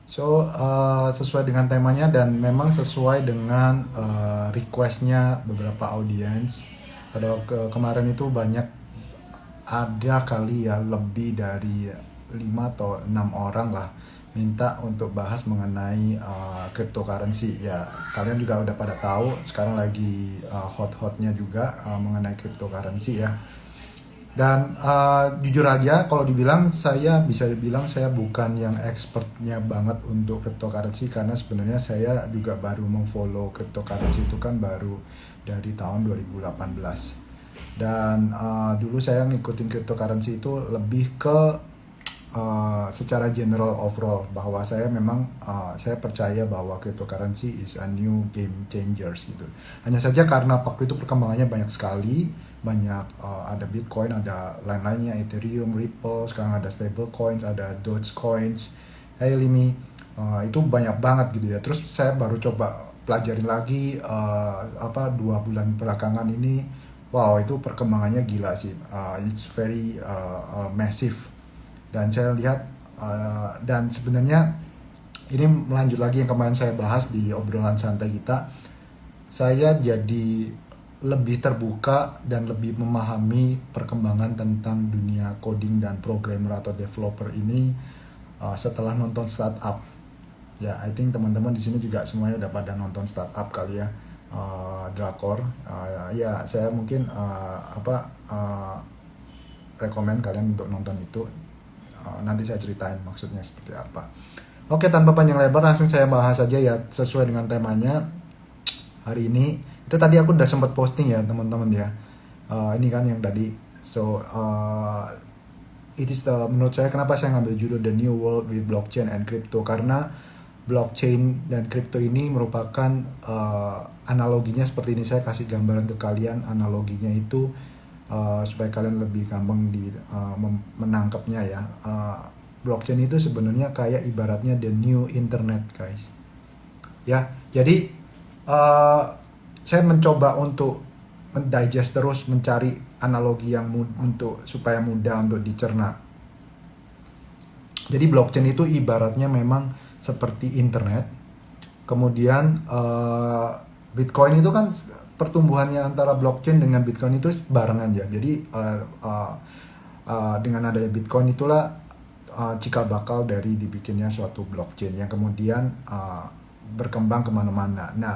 Sesuai dengan temanya dan memang sesuai dengan requestnya beberapa audiens. Pada kemarin itu banyak, ada kali ya lebih dari 5 atau 6 orang lah minta untuk bahas mengenai cryptocurrency ya. Kalian juga udah pada tahu sekarang lagi hot-hotnya juga mengenai cryptocurrency ya. Dan jujur aja kalau dibilang, saya bisa dibilang saya bukan yang expertnya banget untuk cryptocurrency, karena sebenarnya saya juga baru memfollow cryptocurrency itu kan baru dari tahun 2018. Dan dulu saya ngikutin cryptocurrency itu lebih ke secara general overall, bahwa saya memang saya percaya bahwa cryptocurrency is a new game changers gitu. Hanya saja karena waktu itu perkembangannya banyak sekali, banyak ada Bitcoin, ada lain-lainnya, Ethereum, Ripple, sekarang ada stable coins, ada Dogecoins, Limi, itu banyak banget gitu ya. Terus saya baru coba pelajarin lagi 2 bulan belakangan ini, wow itu perkembangannya gila sih, it's very massive. Dan saya lihat dan sebenarnya ini melanjut lagi yang kemarin saya bahas di obrolan santai kita, saya jadi lebih terbuka dan lebih memahami perkembangan tentang dunia coding dan programmer atau developer ini setelah nonton startup. Ya, I think teman-teman di sini juga semuanya udah pada nonton startup kali ya, drakor. Ya, saya mungkin rekomend kalian untuk nonton itu. Nanti saya ceritain maksudnya seperti apa. Oke, tanpa panjang lebar langsung saya bahas aja ya sesuai dengan temanya hari ini. Itu tadi aku udah sempat posting ya teman-teman ya. Ini kan yang tadi. It is menurut saya kenapa saya ngambil judul The New World with Blockchain and Crypto, karena blockchain dan crypto ini merupakan analoginya seperti ini. Saya kasih gambaran ke kalian analoginya itu supaya kalian lebih gampang menangkapnya ya. Blockchain itu sebenarnya kayak ibaratnya the new internet guys ya. Jadi saya mencoba untuk mendigest terus, mencari analogi yang untuk supaya mudah untuk dicerna. Jadi blockchain itu ibaratnya memang seperti internet. Kemudian Bitcoin itu kan pertumbuhannya antara blockchain dengan Bitcoin itu barengan ya. Jadi dengan adanya Bitcoin itulah cikal bakal dari dibikinnya suatu blockchain yang kemudian berkembang kemana-mana. Nah,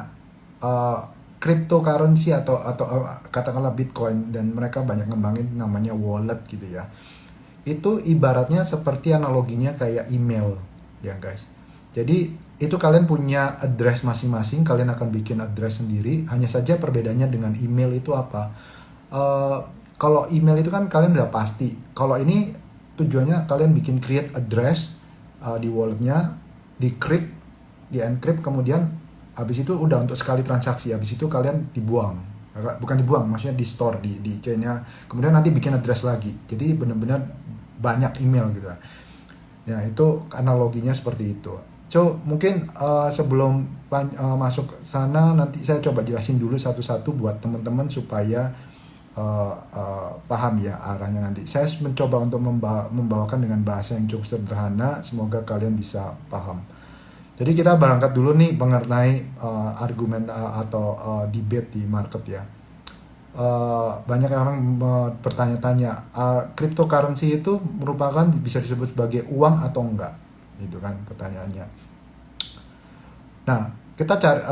cryptocurrency atau katakanlah Bitcoin, dan mereka banyak ngembangin namanya wallet gitu ya. Itu ibaratnya seperti analoginya kayak email ya guys. Jadi itu kalian punya address masing-masing, kalian akan bikin address sendiri. Hanya saja perbedaannya dengan email itu apa? Kalau email itu kan kalian udah pasti. Kalau ini tujuannya kalian bikin create address di walletnya, di encrypt, kemudian habis itu udah untuk sekali transaksi. Habis itu kalian dibuang, bukan dibuang, maksudnya di store di chainnya. Kemudian nanti bikin address lagi. Jadi benar-benar banyak email gitu. Ya itu analoginya seperti itu. So mungkin sebelum masuk sana, nanti saya coba jelasin dulu satu-satu buat teman-teman supaya paham ya arahnya nanti. Saya mencoba untuk membawakan dengan bahasa yang cukup sederhana, semoga kalian bisa paham. Jadi kita berangkat dulu nih mengenai argumen atau debate di market ya. Banyak orang bertanya-tanya, cryptocurrency itu merupakan bisa disebut sebagai uang atau enggak? Itu kan pertanyaannya. Nah, kita cari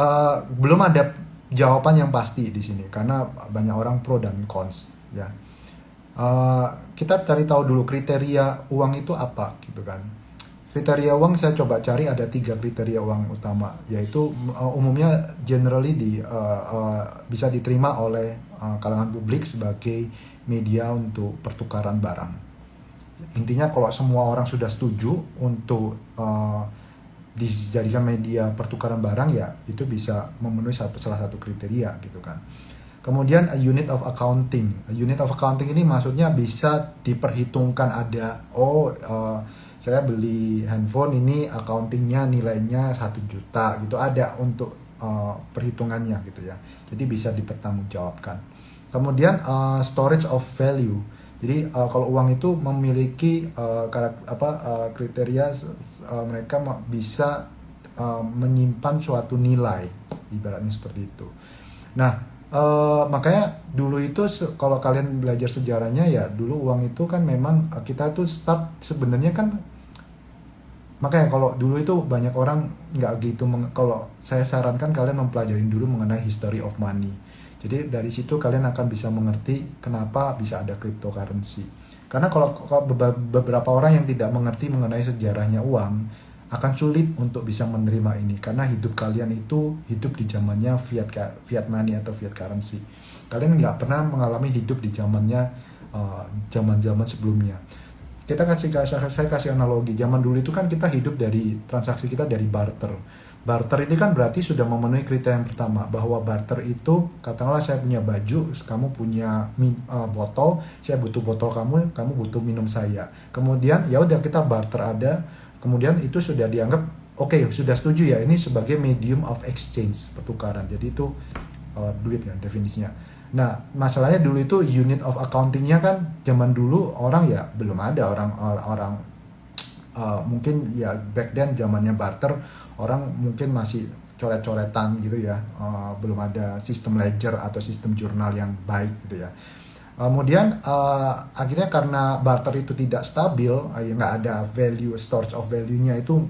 belum ada jawaban yang pasti di sini karena banyak orang pro dan cons ya. Kita cari tahu dulu kriteria uang itu apa gitu kan. Kriteria uang saya coba cari, ada 3 kriteria uang utama, yaitu umumnya generally bisa diterima oleh kalangan publik sebagai media untuk pertukaran barang. Intinya kalau semua orang sudah setuju untuk dijadikan media pertukaran barang ya itu bisa memenuhi salah satu kriteria gitu kan. Kemudian a unit of accounting. A unit of accounting ini maksudnya bisa diperhitungkan, ada saya beli handphone ini accountingnya nilainya 1 juta gitu, ada untuk perhitungannya gitu ya. Jadi bisa dipertanggungjawabkan. Kemudian storage of value. Jadi kalau uang itu memiliki kriteria mereka bisa menyimpan suatu nilai, ibaratnya seperti itu. Nah, makanya dulu itu kalau kalian belajar sejarahnya ya, dulu uang itu kan memang kita tuh start sebenarnya kan, makanya kalau dulu itu banyak orang nggak gitu kalau saya sarankan kalian mempelajari dulu mengenai history of money. Jadi dari situ kalian akan bisa mengerti kenapa bisa ada cryptocurrency. Karena kalau beberapa orang yang tidak mengerti mengenai sejarahnya uang akan sulit untuk bisa menerima ini, karena hidup kalian itu hidup di zamannya fiat money atau fiat currency. Kalian nggak pernah mengalami hidup di zamannya zaman-zaman sebelumnya. Saya kasih analogi, zaman dulu itu kan kita hidup dari transaksi kita dari barter. Barter ini kan berarti sudah memenuhi kriteria yang pertama, bahwa barter itu katakanlah saya punya baju, kamu punya botol, saya butuh botol kamu, kamu butuh minum saya. Kemudian ya udah kita barter ada, kemudian itu sudah dianggap oke, sudah setuju ya, ini sebagai medium of exchange, pertukaran. Jadi itu duit ya definisinya. Nah, masalahnya dulu itu unit of accounting-nya kan zaman dulu orang ya belum ada orang mungkin ya back then zamannya barter, orang mungkin masih coret-coretan gitu ya, belum ada sistem ledger atau sistem jurnal yang baik gitu ya. Kemudian akhirnya karena barter itu tidak stabil, nggak ada value, storage of value-nya itu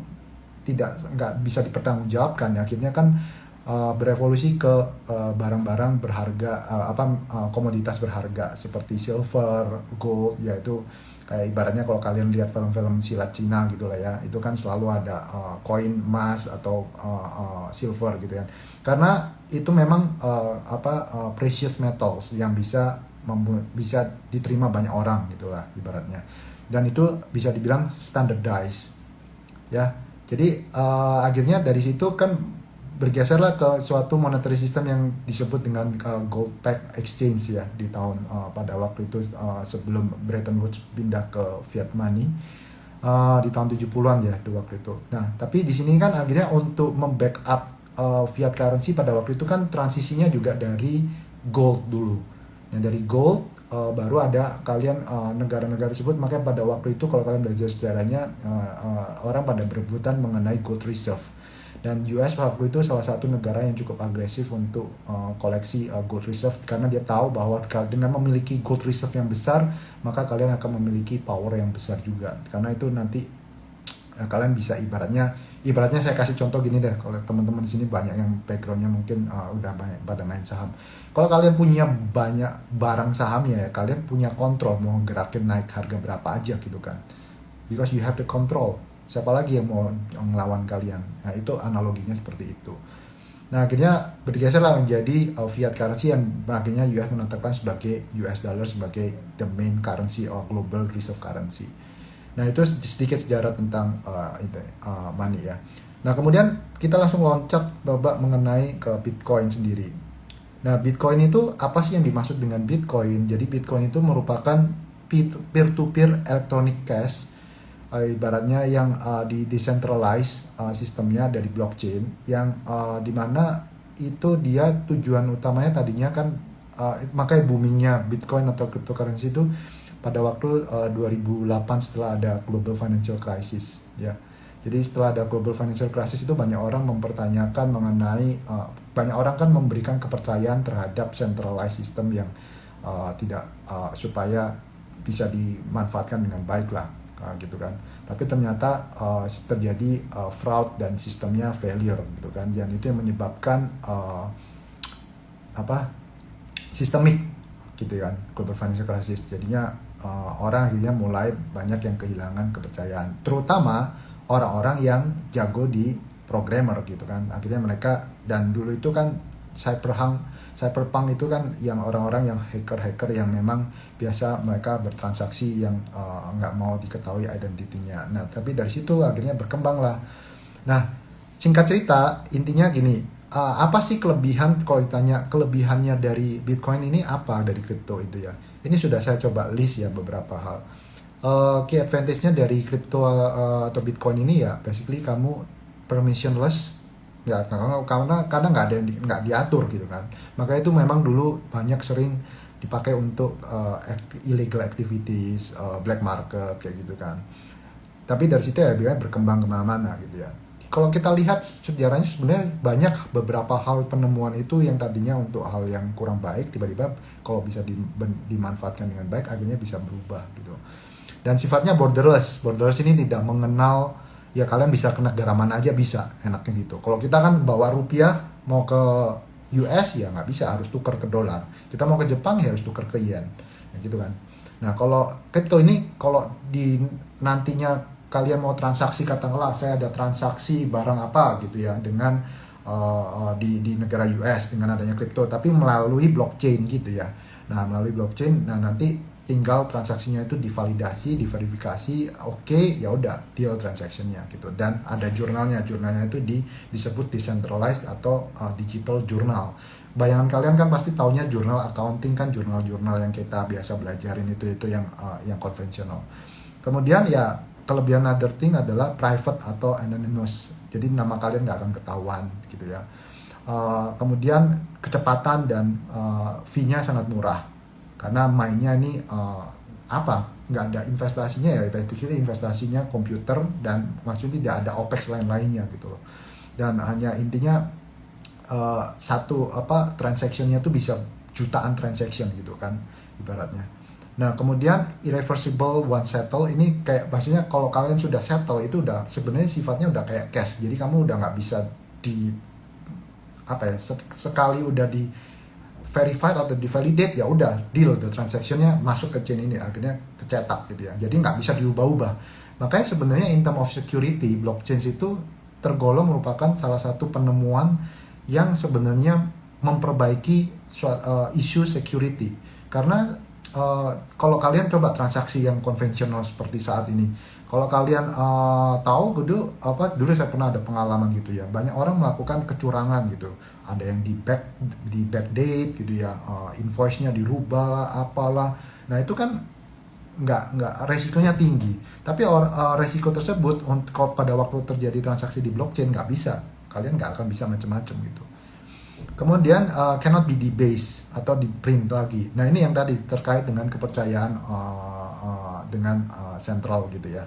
nggak bisa dipertanggungjawabkan. Akhirnya kan berevolusi ke barang-barang berharga, komoditas berharga seperti silver, gold, yaitu kayak ibaratnya kalau kalian lihat film-film silat Cina gitu lah ya, itu kan selalu ada koin emas atau silver gitu ya, karena itu memang precious metals yang bisa diterima banyak orang gitulah ibaratnya, dan itu bisa dibilang standardized ya. Jadi akhirnya dari situ kan bergeserlah ke suatu monetary system yang disebut dengan gold backed exchange ya, di tahun pada waktu itu sebelum Bretton Woods pindah ke fiat money di tahun 70-an ya itu waktu itu. Nah, tapi di sini kan akhirnya untuk membackup fiat currency pada waktu itu kan transisinya juga dari gold dulu. Nah, dari gold baru ada kalian negara-negara tersebut, makanya pada waktu itu kalau kalian belajar sejarahnya orang pada berebutan mengenai gold reserve. Dan US waktu itu salah satu negara yang cukup agresif untuk koleksi gold reserve, karena dia tahu bahwa dengan memiliki gold reserve yang besar maka kalian akan memiliki power yang besar juga, karena itu nanti kalian bisa ibaratnya saya kasih contoh gini deh, kalau teman-teman di sini banyak yang backgroundnya mungkin udah banyak pada main saham. Kalau kalian punya banyak barang sahamnya ya, kalian punya kontrol mau gerakin naik harga berapa aja gitu kan, because you have the control. Siapa lagi yang mau ngelawan kalian? Nah, itu analoginya seperti itu. Nah, akhirnya bergeserlah menjadi fiat currency yang akhirnya US menetapkan sebagai US dollar sebagai the main currency or global reserve currency. Nah, itu sedikit sejarah tentang money ya. Nah, kemudian kita langsung loncat babak mengenai ke Bitcoin sendiri. Nah, Bitcoin itu apa sih yang dimaksud dengan Bitcoin? Jadi Bitcoin itu merupakan peer-to-peer electronic cash, ibaratnya yang di decentralized sistemnya dari blockchain, yang dimana itu dia tujuan utamanya tadinya kan makanya boomingnya Bitcoin atau cryptocurrency itu pada waktu 2008 setelah ada global financial crisis ya. Jadi setelah ada global financial crisis itu banyak orang mempertanyakan mengenai banyak orang kan memberikan kepercayaan terhadap centralized system yang tidak supaya bisa dimanfaatkan dengan baik lah gitu kan. Tapi ternyata terjadi fraud dan sistemnya failure gitu kan, dan itu yang menyebabkan sistemik gitu kan, global financial crisis. Jadinya orang akhirnya mulai banyak yang kehilangan kepercayaan, terutama orang-orang yang jago di programmer gitu kan. Akhirnya mereka, dan dulu itu kan cyberpunk itu kan yang orang-orang yang hacker yang memang biasa mereka bertransaksi yang nggak mau diketahui identitinya. Nah, tapi dari situ akhirnya berkembang lah. Nah, singkat cerita intinya gini, apa sih kelebihan, kalau ditanya kelebihannya dari Bitcoin ini apa dari kripto itu ya. Ini sudah saya coba list ya beberapa hal. Key advantage-nya dari kripto atau Bitcoin ini ya basically kamu permissionless. Ya, karena nggak ada nggak diatur gitu kan. Maka itu memang dulu banyak sering dipakai untuk illegal activities, black market kayak gitu kan. Tapi dari situ ya biasanya berkembang kemana-mana gitu ya. Kalau kita lihat sejarahnya sebenarnya banyak beberapa hal penemuan itu yang tadinya untuk hal yang kurang baik, tiba-tiba kalau bisa dimanfaatkan dengan baik akhirnya bisa berubah gitu. Dan sifatnya borderless. Borderless ini tidak mengenal, ya kalian bisa ke negara mana aja bisa, enaknya gitu. Kalau kita kan bawa rupiah mau ke US ya nggak bisa, harus tukar ke dolar. Kita mau ke Jepang ya harus tukar ke yen, ya gitu kan. Nah kalau kripto ini, kalau di nantinya kalian mau transaksi, katakanlah saya ada transaksi barang apa gitu ya dengan di negara US dengan adanya kripto, tapi melalui blockchain gitu ya. Nah melalui blockchain, nah nanti tinggal transaksinya itu divalidasi, diverifikasi, oke, ya udah deal transactionnya gitu. Dan ada jurnalnya itu disebut decentralized atau digital journal. Bayangan kalian kan pasti taunya jurnal accounting kan, jurnal-jurnal yang kita biasa belajarin itu yang konvensional. Kemudian ya kelebihan other thing adalah private atau anonymous, jadi nama kalian nggak akan ketahuan gitu ya. Kemudian kecepatan dan fee-nya sangat murah karena mainnya ini nggak ada investasinya ya, basically investasinya komputer dan maksudnya tidak ada opex lain-lainnya gitu loh. Dan hanya intinya satu transaction-nya tuh bisa jutaan transaction gitu kan ibaratnya. Nah kemudian irreversible once settle ini kayak maksudnya kalau kalian sudah settle itu udah sebenarnya sifatnya udah kayak cash, jadi kamu udah nggak bisa sekali udah di verified atau di validate ya udah deal, the transactionnya masuk ke chain ini akhirnya kecetak gitu ya, jadi nggak bisa diubah-ubah. Makanya sebenarnya in term of security blockchain itu tergolong merupakan salah satu penemuan yang sebenarnya memperbaiki isu security karena kalau kalian coba transaksi yang konvensional seperti saat ini, kalau kalian tahu dulu saya pernah ada pengalaman gitu ya, banyak orang melakukan kecurangan gitu, ada yang di backdate gitu ya, invoice-nya dirubah lah apalah. Nah itu kan nggak resikonya tinggi, tapi resiko tersebut kalau pada waktu terjadi transaksi di blockchain nggak bisa, kalian nggak akan bisa macam-macam gitu. Kemudian cannot be debased atau di print lagi. Nah ini yang tadi terkait dengan kepercayaan dengan central gitu ya,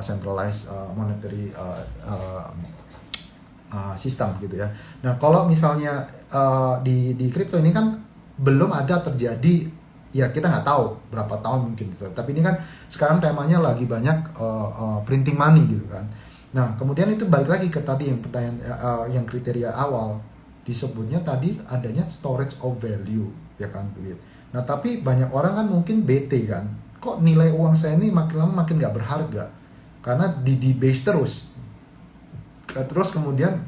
centralized monetary system gitu ya. Nah kalau misalnya di crypto ini kan belum ada terjadi, ya kita nggak tahu berapa tahun mungkin gitu. Tapi ini kan sekarang temanya lagi banyak printing money gitu kan. Nah kemudian itu balik lagi ke tadi yang pertanyaan yang kriteria awal. Disebutnya tadi adanya storage of value ya kan, duit. Nah tapi banyak orang kan mungkin bete kan, kok nilai uang saya ini makin lama makin nggak berharga karena di debase terus kemudian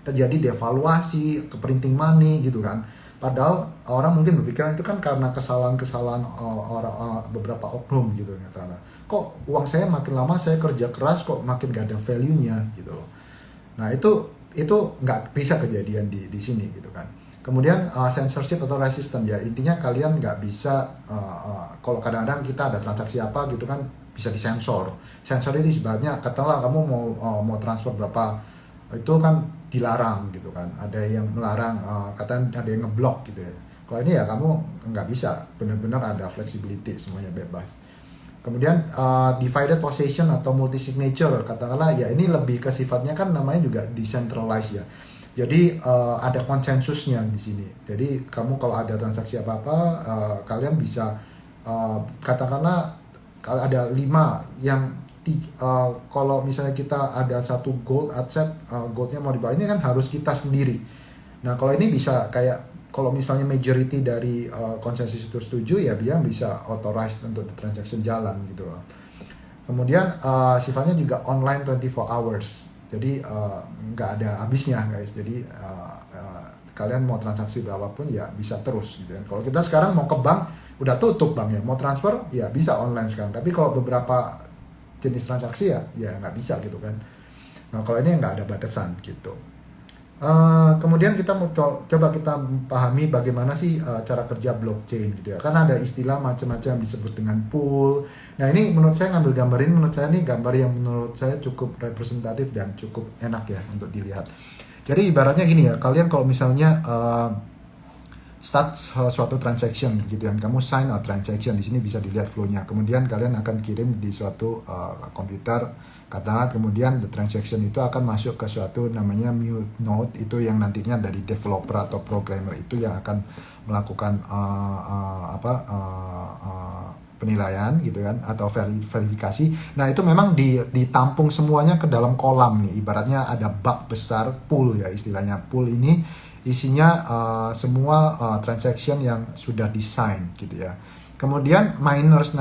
terjadi devaluasi ke printing money gitu kan. Padahal orang mungkin berpikiran itu kan karena kesalahan-kesalahan beberapa oknum gitu misalnya. Kok uang saya makin lama saya kerja keras kok makin gak ada value-nya gitu. Nah itu nggak bisa kejadian di sini gitu kan. Kemudian censorship atau resistance ya, intinya kalian nggak bisa kalau kadang-kadang kita ada transaksi apa gitu kan bisa disensor. Sensor ini sebenarnya katakanlah kamu mau transfer berapa itu kan dilarang gitu kan, ada yang melarang, katanya ada yang ngeblok gitu ya. Kalau ini ya kamu nggak bisa, benar-benar ada flexibility, semuanya bebas. Kemudian divided possession atau multi signature, katakanlah ya ini lebih ke sifatnya kan namanya juga decentralized ya. Jadi ada konsensusnya di sini. Jadi kamu kalau ada transaksi apa-apa, kalian bisa katakanlah kalau ada 5 yang kalau misalnya kita ada satu gold asset, goldnya mau dibawa ini kan harus kita sendiri. Nah kalau ini bisa kayak kalau misalnya majority dari konsensus itu setuju ya dia bisa authorized untuk transaction jalan gitu loh. Kemudian sifatnya juga online 24 hours. Jadi nggak ada habisnya guys. Jadi kalian mau transaksi berapapun ya bisa terus gitu kan. Kalau kita sekarang mau ke bank udah tutup banknya, mau transfer ya bisa online sekarang. Tapi kalau beberapa jenis transaksi ya nggak bisa gitu kan. Nah kalau ini nggak ada batasan gitu. Kemudian kita mau coba kita pahami bagaimana sih cara kerja blockchain gitu ya. Karena ada istilah macam-macam disebut dengan pool. Nah ini menurut saya ngambil gambar ini, menurut saya ini gambar yang menurut saya cukup representatif dan cukup enak ya untuk dilihat. Jadi ibaratnya gini ya, kalian kalau misalnya start suatu transaction gitu kan. Kamu sign a transaction, di sini bisa dilihat flow-nya. Kemudian kalian akan kirim di suatu komputer, katakan kemudian the transaction itu akan masuk ke suatu namanya mute node, itu yang nantinya dari developer atau programmer itu yang akan melakukan penilaian gitu kan, atau verifikasi. Nah itu memang ditampung semuanya ke dalam kolam nih, ibaratnya ada bak besar, pool ya istilahnya. Pool ini isinya semua transaction yang sudah design gitu ya. Kemudian miners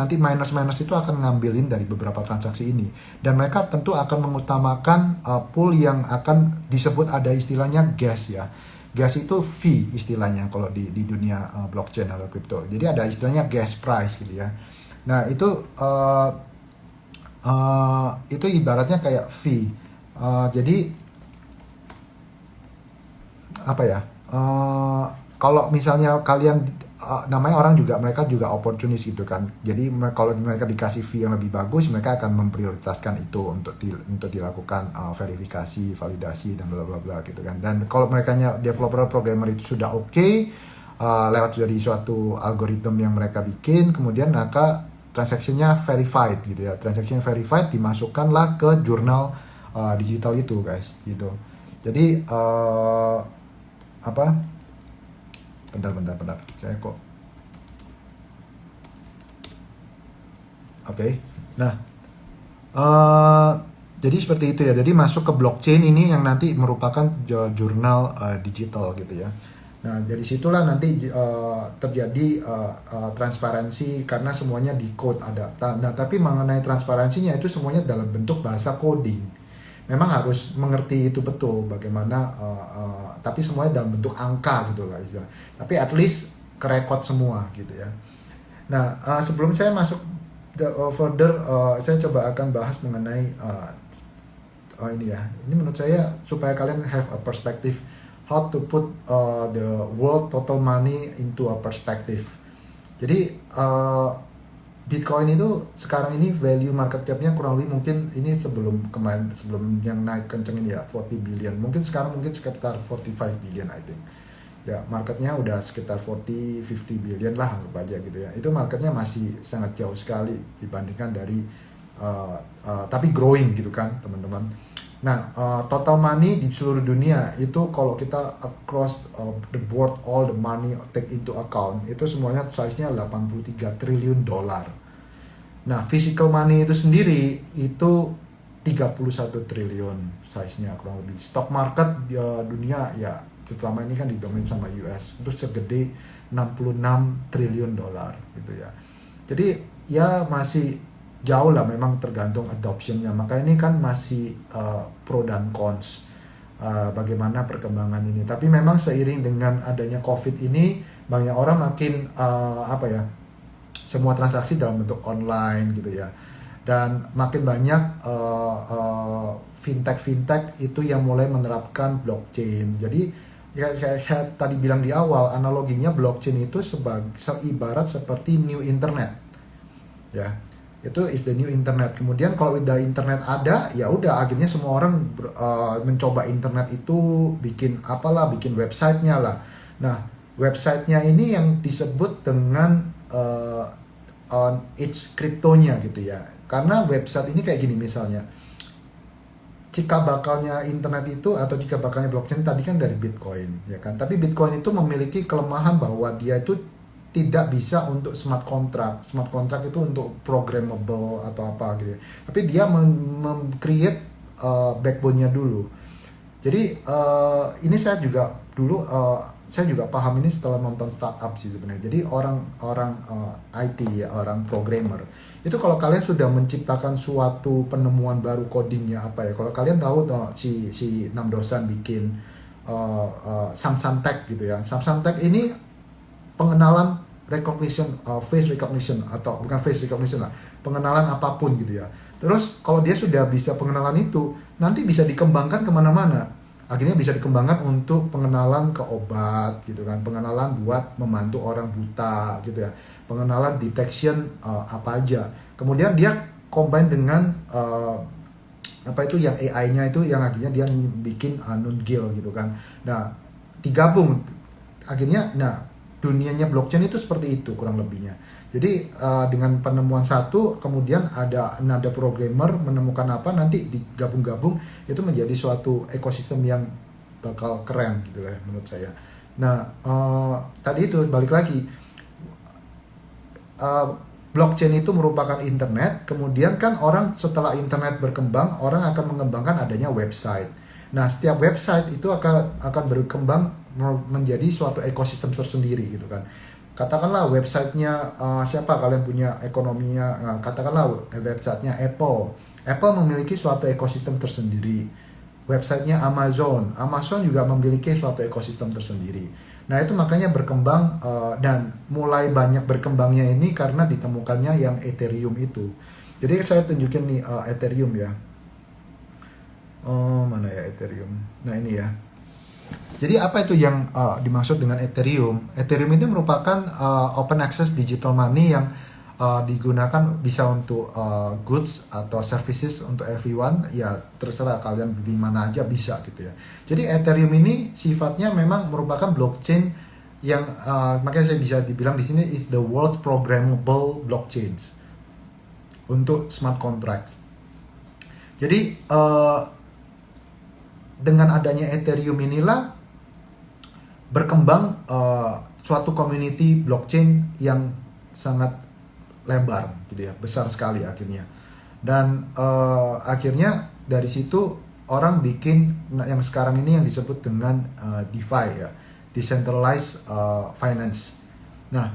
itu akan ngambilin dari beberapa transaksi ini, dan mereka tentu akan mengutamakan pool yang akan disebut, ada istilahnya gas ya. Gas itu fee istilahnya kalau di dunia blockchain atau crypto. Jadi ada istilahnya gas price gitu ya. Nah itu ibaratnya kayak fee. Jadi apa ya? Kalau misalnya kalian namanya orang juga, mereka juga opportunis gitu kan. Jadi kalau mereka dikasih fee yang lebih bagus, mereka akan memprioritaskan itu untuk dilakukan verifikasi, validasi dan bla bla bla gitu kan. Dan kalau merekanya developer programmer itu sudah oke, lewat dari suatu algoritma yang mereka bikin, kemudian maka transaksinya verified gitu ya. Transaksinya verified dimasukkanlah ke jurnal digital itu guys gitu. Jadi bentar, saya kok oke. Nah jadi seperti itu ya. Jadi masuk ke blockchain ini yang nanti merupakan jurnal digital gitu ya. Nah dari situlah nanti terjadi transparansi, karena semuanya di code ada. Nah tapi mengenai transparansinya itu semuanya dalam bentuk bahasa coding. Memang harus mengerti itu betul bagaimana, tapi semuanya dalam bentuk angka gitu lah istilah. Tapi at least kerekod semua gitu ya. Nah sebelum saya masuk further, saya coba akan bahas mengenai ini ya. Ini menurut saya supaya kalian have a perspective how to put the world total money into a perspective. Jadi Bitcoin itu sekarang ini value market cap-nya kurang lebih, mungkin ini sebelum yang naik kenceng ini ya 40 billion. Mungkin sekarang sekitar 45 billion I think. Ya, marketnya udah sekitar 50 billion lah anggap aja gitu ya. Itu marketnya masih sangat jauh sekali dibandingkan dari tapi growing gitu kan, teman-teman. Nah, total money di seluruh dunia itu kalau kita across the board all the money take into account, itu semuanya size-nya 83 triliun dolar. Nah, physical money itu sendiri itu 31 triliun size-nya kurang lebih. Stock market di dunia ya, terutama ini kan didomin sama US, itu segede 66 triliun dolar gitu ya. Jadi ya masih jauh lah, memang tergantung adoptionnya. Maka ini kan masih pro dan cons bagaimana perkembangan ini. Tapi memang seiring dengan adanya COVID ini, banyak orang makin semua transaksi dalam bentuk online gitu ya. Dan makin banyak fintech itu yang mulai menerapkan blockchain. Jadi ya saya tadi bilang di awal, analoginya blockchain itu ibarat seperti new internet ya. Itu is the new internet. Kemudian kalau udah internet ada, ya udah akhirnya semua orang mencoba internet itu, bikin websitenya lah. Nah, websitenya ini yang disebut dengan it's cryptonya gitu ya. Karena website ini kayak gini misalnya, cikal bakalnya internet itu atau cikal bakalnya blockchain tadi kan dari Bitcoin ya kan. Tapi Bitcoin itu memiliki kelemahan bahwa dia itu tidak bisa untuk smart contract. Smart contract itu untuk programmable atau apa gitu. Tapi dia create backbone-nya dulu. Jadi ini saya juga paham ini setelah nonton startup sih sebenarnya. Jadi orang IT ya, orang programmer itu kalau kalian sudah menciptakan suatu penemuan baru, codingnya apa ya. Kalau kalian tahu si Namdosan bikin Samsung gitu ya. Samsung ini pengenalan face recognition atau bukan face recognition lah, pengenalan apapun gitu ya. Terus kalau dia sudah bisa pengenalan itu, nanti bisa dikembangkan kemana-mana. Akhirnya bisa dikembangkan untuk pengenalan ke obat gitu kan, pengenalan buat membantu orang buta gitu ya, pengenalan detection apa aja. Kemudian dia combine dengan yang AI-nya itu, yang akhirnya dia bikin Nungguil gitu kan. Nah, digabung akhirnya. Nah, dunianya blockchain itu seperti itu kurang lebihnya. Jadi dengan penemuan satu, kemudian ada programmer menemukan apa, nanti digabung-gabung itu menjadi suatu ekosistem yang bakal keren gitu ya menurut saya. Nah tadi itu balik lagi, blockchain itu merupakan internet, kemudian kan orang setelah internet berkembang, orang akan mengembangkan adanya website. Nah setiap website itu akan berkembang menjadi suatu ekosistem tersendiri gitu kan. Katakanlah websitenya siapa, kalian punya ekonominya, katakanlah websitenya Apple memiliki suatu ekosistem tersendiri. Websitenya Amazon juga memiliki suatu ekosistem tersendiri. Nah itu makanya berkembang dan mulai banyak berkembangnya ini karena ditemukannya yang Ethereum itu. Jadi saya tunjukin nih Ethereum ya. Mana ya Ethereum? Nah ini ya. Jadi apa itu yang dimaksud dengan Ethereum? Ethereum itu merupakan open access digital money yang digunakan bisa untuk goods atau services untuk everyone. Ya terserah kalian beli mana aja bisa gitu ya. Jadi Ethereum ini sifatnya memang merupakan blockchain yang makanya saya bisa dibilang di sini is the world's programmable blockchains untuk smart contracts. Jadi dengan adanya Ethereum inilah berkembang suatu community blockchain yang sangat lebar gitu ya, besar sekali akhirnya. Dan akhirnya dari situ orang bikin yang sekarang ini yang disebut dengan DeFi ya, decentralized finance. Nah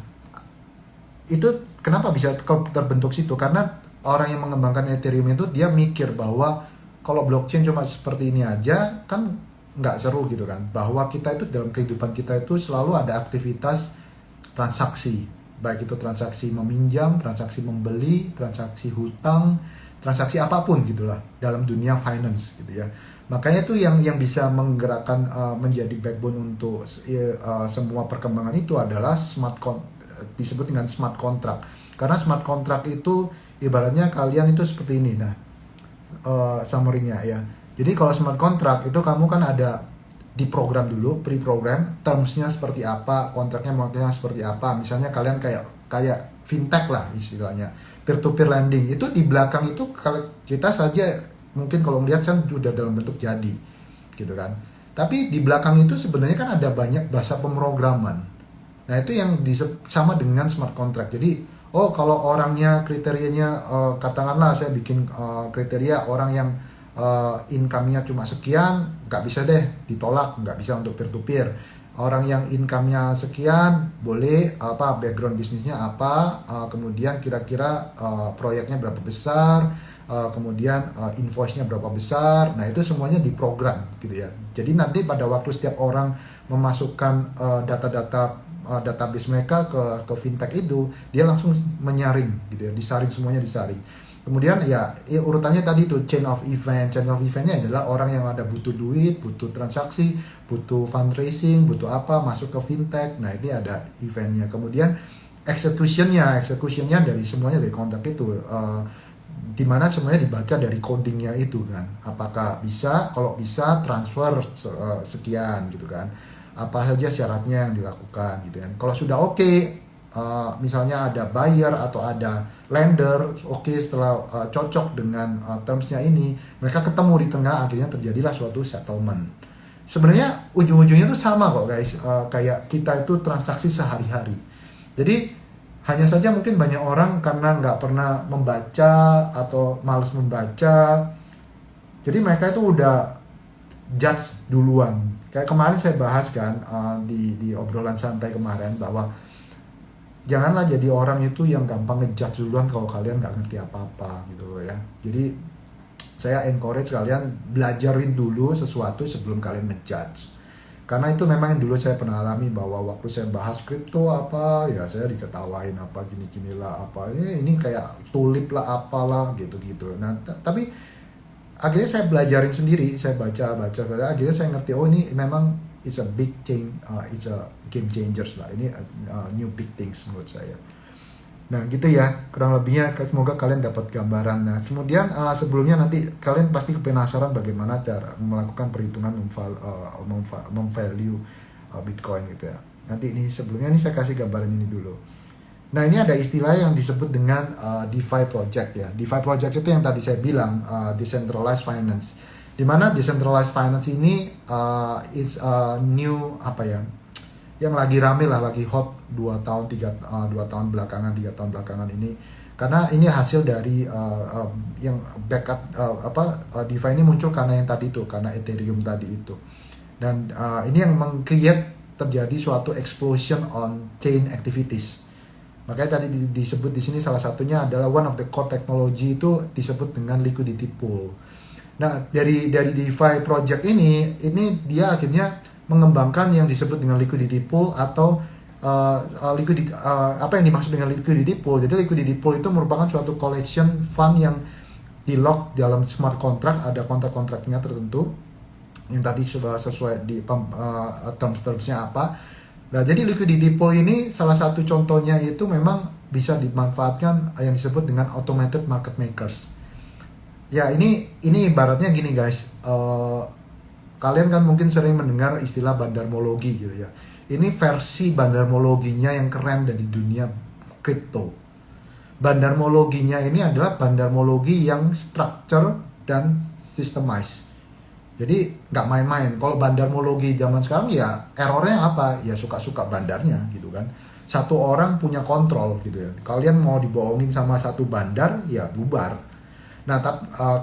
itu kenapa bisa terbentuk situ, karena orang yang mengembangkan Ethereum itu dia mikir bahwa kalau blockchain cuma seperti ini aja kan nggak seru gitu kan, bahwa kita itu dalam kehidupan kita itu selalu ada aktivitas transaksi, baik itu transaksi meminjam, transaksi membeli, transaksi hutang, transaksi apapun gitulah dalam dunia finance gitu ya. Makanya itu yang bisa menggerakkan menjadi backbone untuk semua perkembangan itu adalah disebut dengan smart contract. Karena smart contract itu ibaratnya kalian itu seperti ini. Nah summary-nya ya. Jadi kalau smart contract itu kamu kan ada diprogram dulu, pre-program, terms-nya seperti apa, kontraknya modelnya seperti apa. Misalnya kalian kayak fintech lah istilahnya, peer-to-peer lending. Itu di belakang itu kalau kita saja mungkin kalau melihat kan sudah dalam bentuk jadi, gitu kan. Tapi di belakang itu sebenarnya kan ada banyak bahasa pemrograman. Nah itu yang sama dengan smart contract. Jadi kalau orangnya kriterianya katakanlah saya bikin kriteria orang yang income-nya cuma sekian, nggak bisa deh ditolak, nggak bisa untuk peer to peer. Orang yang income-nya sekian boleh background bisnisnya apa, kemudian kira-kira proyeknya berapa besar, kemudian invoice-nya berapa besar. Nah itu semuanya diprogram gitu ya. Jadi nanti pada waktu setiap orang memasukkan data-data database mereka ke fintech itu, dia langsung menyaring gitu ya, semuanya disaring. Kemudian ya urutannya tadi tuh chain of eventnya adalah orang yang ada butuh duit, butuh transaksi, butuh fundraising, butuh apa, masuk ke fintech. Nah ini ada eventnya. Kemudian executionnya dari semuanya dari kontrak itu, dimana semuanya dibaca dari codingnya itu kan. Apakah bisa, kalau bisa transfer sekian gitu kan. Apa saja syaratnya yang dilakukan gitu kan. Kalau sudah oke, misalnya ada buyer atau ada lender, setelah cocok dengan termsnya ini, mereka ketemu di tengah, akhirnya terjadilah suatu settlement. Sebenarnya ujung-ujungnya itu sama kok guys, kayak kita itu transaksi sehari-hari. Jadi hanya saja mungkin banyak orang karena nggak pernah membaca atau malas membaca, jadi mereka itu udah judge duluan. Kayak kemarin saya bahas kan di obrolan santai kemarin bahwa janganlah jadi orang itu yang gampang ngejudge duluan kalau kalian nggak ngerti apa-apa gitu loh ya. Jadi saya encourage kalian belajarin dulu sesuatu sebelum kalian ngejudge. Karena itu memang yang dulu saya pernah alami, bahwa waktu saya bahas kripto apa ya saya diketawain apa gini-gini lah, apa ini kayak tulip lah apalah gitu-gitu. Nah tapi akhirnya saya belajarin sendiri, saya baca, akhirnya saya ngerti ini memang it's a big change, it's a game changers lah, ini new big things menurut saya. Nah gitu ya kurang lebihnya, semoga kalian dapat gambaran. Nah kemudian sebelumnya nanti kalian pasti penasaran bagaimana cara melakukan perhitungan memvalue Bitcoin gitu ya. Nanti ini sebelumnya ini saya kasih gambaran ini dulu. Nah, ini ada istilah yang disebut dengan DeFi project ya. DeFi project itu yang tadi saya bilang decentralized finance. Di mana decentralized finance ini is a new apa ya? Yang lagi rame lah, lagi hot 2 tahun 2 tahun belakangan, 3 tahun belakangan ini. Karena ini hasil dari yang backup DeFi ini muncul karena yang tadi itu, karena Ethereum tadi itu. Dan ini yang meng-create terjadi suatu explosion on chain activities. Makanya tadi disebut di sini salah satunya adalah one of the core technology itu disebut dengan liquidity pool. Nah, dari DeFi project ini dia akhirnya mengembangkan yang disebut dengan liquidity pool atau apa yang dimaksud dengan liquidity pool. Jadi liquidity pool itu merupakan suatu collection fund yang di lock dalam smart contract, ada kontrak-kontraknya tertentu yang tadi sudah sesuai di terms-termsnya apa. Nah, jadi liquidity pool ini salah satu contohnya itu memang bisa dimanfaatkan yang disebut dengan automated market makers. Ya, ini ibaratnya gini guys, kalian kan mungkin sering mendengar istilah bandarmologi gitu ya. Ini versi bandarmologinya yang keren dari dunia kripto. Bandarmologinya ini adalah bandarmologi yang structure dan systemized. Jadi nggak main-main. Kalau bandarmologi zaman sekarang ya errornya apa? Ya suka-suka bandarnya gitu kan. Satu orang punya kontrol gitu ya. Kalian mau dibohongin sama satu bandar ya bubar. Nah,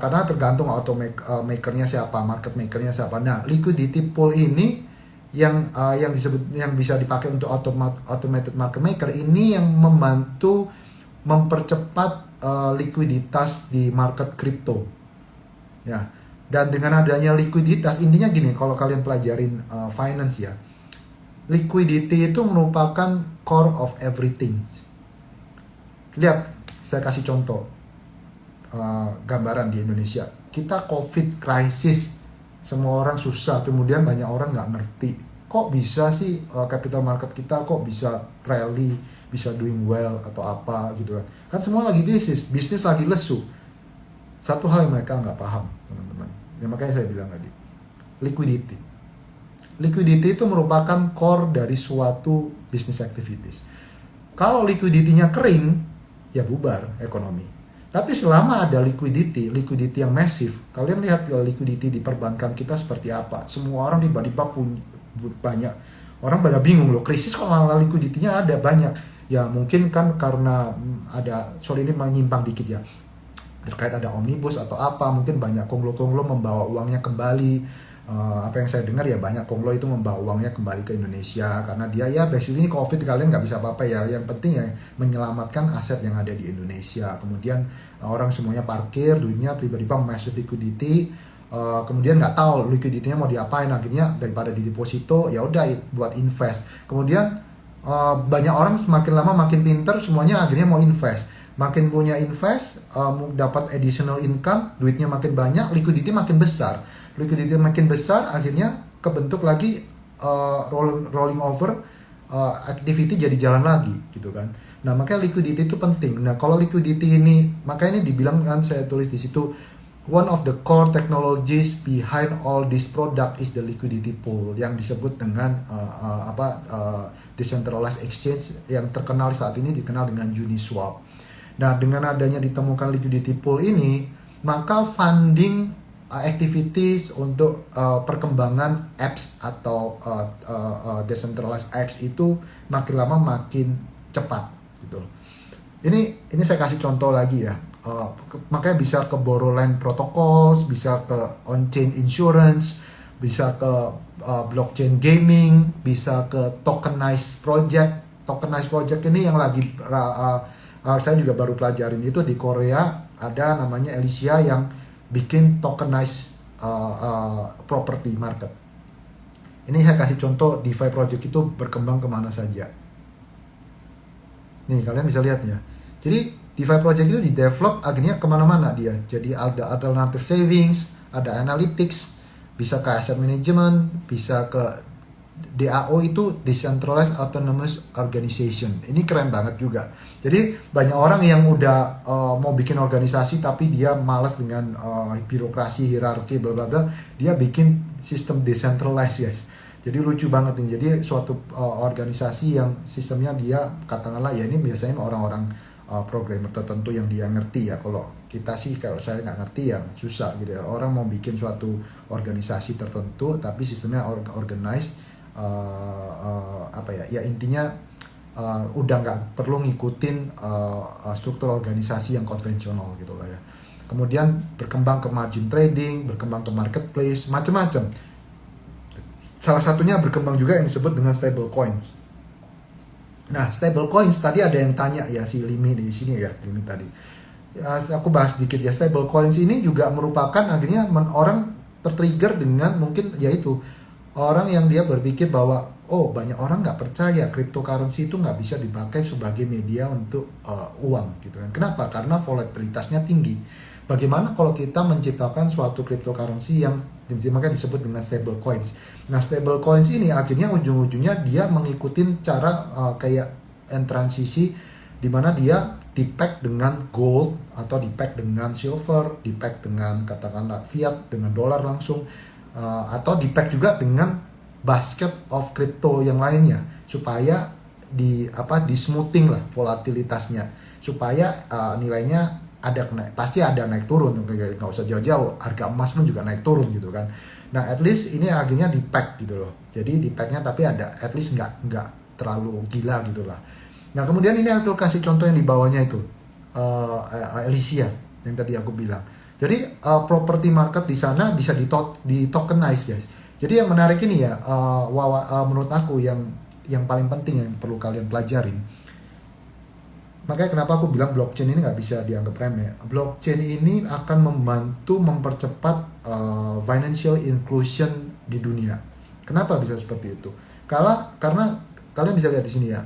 karena tergantung makernya siapa, market makernya siapa. Nah, liquidity pool ini yang disebut yang bisa dipakai untuk automated market maker ini yang membantu mempercepat likuiditas di market kripto. Ya. Dan dengan adanya likuiditas, intinya gini, kalau kalian pelajarin finance ya, liquidity itu merupakan core of everything. Lihat, saya kasih contoh gambaran di Indonesia. Kita COVID crisis, semua orang susah, kemudian banyak orang nggak ngerti. Kok bisa sih capital market kita kok bisa rally, bisa doing well atau apa gitu kan. Kan semua lagi bisnis lagi lesu. Satu hal yang mereka nggak paham, teman-teman. Ya makanya saya bilang tadi, liquidity. Liquidity itu merupakan core dari suatu business activities. Kalau liquidity-nya kering, ya bubar ekonomi. Tapi selama ada liquidity yang massive, kalian lihat liquidity di perbankan kita seperti apa. Semua orang tiba-tiba punya banyak. Orang pada bingung loh, krisis kok liquidity-nya ada banyak. Ya mungkin kan karena ada, ini menyimpang dikit ya. Terkait ada omnibus atau apa, mungkin banyak konglo-konglo membawa uangnya kembali. Apa yang saya dengar ya banyak konglo itu membawa uangnya kembali ke Indonesia karena dia ya basically ini COVID kalian nggak bisa apa-apa ya, yang penting ya menyelamatkan aset yang ada di Indonesia. Kemudian orang semuanya parkir duitnya, tiba-tiba massive liquidity, kemudian nggak tahu liquidity-nya mau diapain, akhirnya daripada di deposito ya udah buat invest. Kemudian banyak orang semakin lama makin pinter, semuanya akhirnya mau invest. Makin punya invest, dapat additional income, duitnya makin banyak, liquidity makin besar. Liquidity makin besar, akhirnya kebentuk lagi rolling over, activity jadi jalan lagi gitu kan. Nah, makanya liquidity itu penting. Nah, kalau liquidity ini, makanya ini dibilang kan saya tulis di situ, one of the core technologies behind all this product is the liquidity pool yang disebut dengan decentralized exchange yang terkenal saat ini dikenal dengan Uniswap. Nah, dengan adanya ditemukan liquidity pool ini, maka funding activities untuk perkembangan apps atau decentralized apps itu makin lama makin cepat gitu. Ini saya kasih contoh lagi ya. Makanya bisa ke Borrowland protocols, bisa ke on-chain insurance, bisa ke blockchain gaming, bisa ke tokenized project. Tokenized project ini yang lagi saya juga baru pelajarin itu di Korea, ada namanya Elysia yang bikin tokenized property market. Ini saya kasih contoh DeFi project itu berkembang kemana saja. Nih kalian bisa lihat ya. Jadi DeFi project itu di-develop akhirnya kemana-mana dia. Jadi ada alternative savings, ada analytics, bisa ke asset management, bisa ke DAO itu Decentralized Autonomous Organization. Ini keren banget juga. Jadi banyak orang yang udah mau bikin organisasi tapi dia malas dengan birokrasi, hierarki, bla bla bla. Dia bikin sistem decentralized guys. Jadi lucu banget nih. Jadi suatu organisasi yang sistemnya dia katakanlah ya, ini biasanya orang-orang programmer tertentu yang dia ngerti ya. Kalau kita sih, kalau saya nggak ngerti ya susah gitu ya. Orang mau bikin suatu organisasi tertentu tapi sistemnya organized, apa ya, ya intinya udah nggak perlu ngikutin struktur organisasi yang konvensional gitu lah ya. Kemudian berkembang ke margin trading, berkembang ke marketplace, macam-macam. Salah satunya berkembang juga yang disebut dengan stable coins. Nah, stable coins tadi ada yang tanya ya, si Limi di sini ya, Limi tadi. Ya, aku bahas sedikit ya, stable coins ini juga merupakan akhirnya orang tertrigger dengan mungkin yaitu orang yang dia berpikir bahwa oh, banyak orang nggak percaya cryptocurrency itu nggak bisa dipakai sebagai media untuk uang gitu kan. Kenapa? Karena volatilitasnya tinggi. Bagaimana kalau kita menciptakan suatu cryptocurrency yang makanya disebut dengan stable coins. Nah, stable coins ini akhirnya ujung-ujungnya dia mengikuti cara kayak transisi di mana dia di-pack dengan gold atau di-pack dengan silver, di-pack dengan katakanlah fiat dengan dolar langsung, atau di-pack juga dengan basket of crypto yang lainnya supaya di smoothing lah volatilitasnya, supaya nilainya ada naik, pasti ada naik turun, nggak usah jauh-jauh, harga emas pun juga naik turun gitu kan. Nah, at least ini akhirnya di pack gitu loh, jadi di packnya tapi ada at least nggak terlalu gila gitu lah. Nah, kemudian ini aku kasih contoh yang di bawahnya itu Elysia yang tadi aku bilang. Jadi property market di sana bisa di tokenize guys. Jadi yang menarik ini ya, menurut aku yang paling penting yang perlu kalian pelajarin. Makanya kenapa aku bilang blockchain ini nggak bisa dianggap remeh. Blockchain ini akan membantu mempercepat financial inclusion di dunia. Kenapa bisa seperti itu? Karena kalian bisa lihat di sini ya.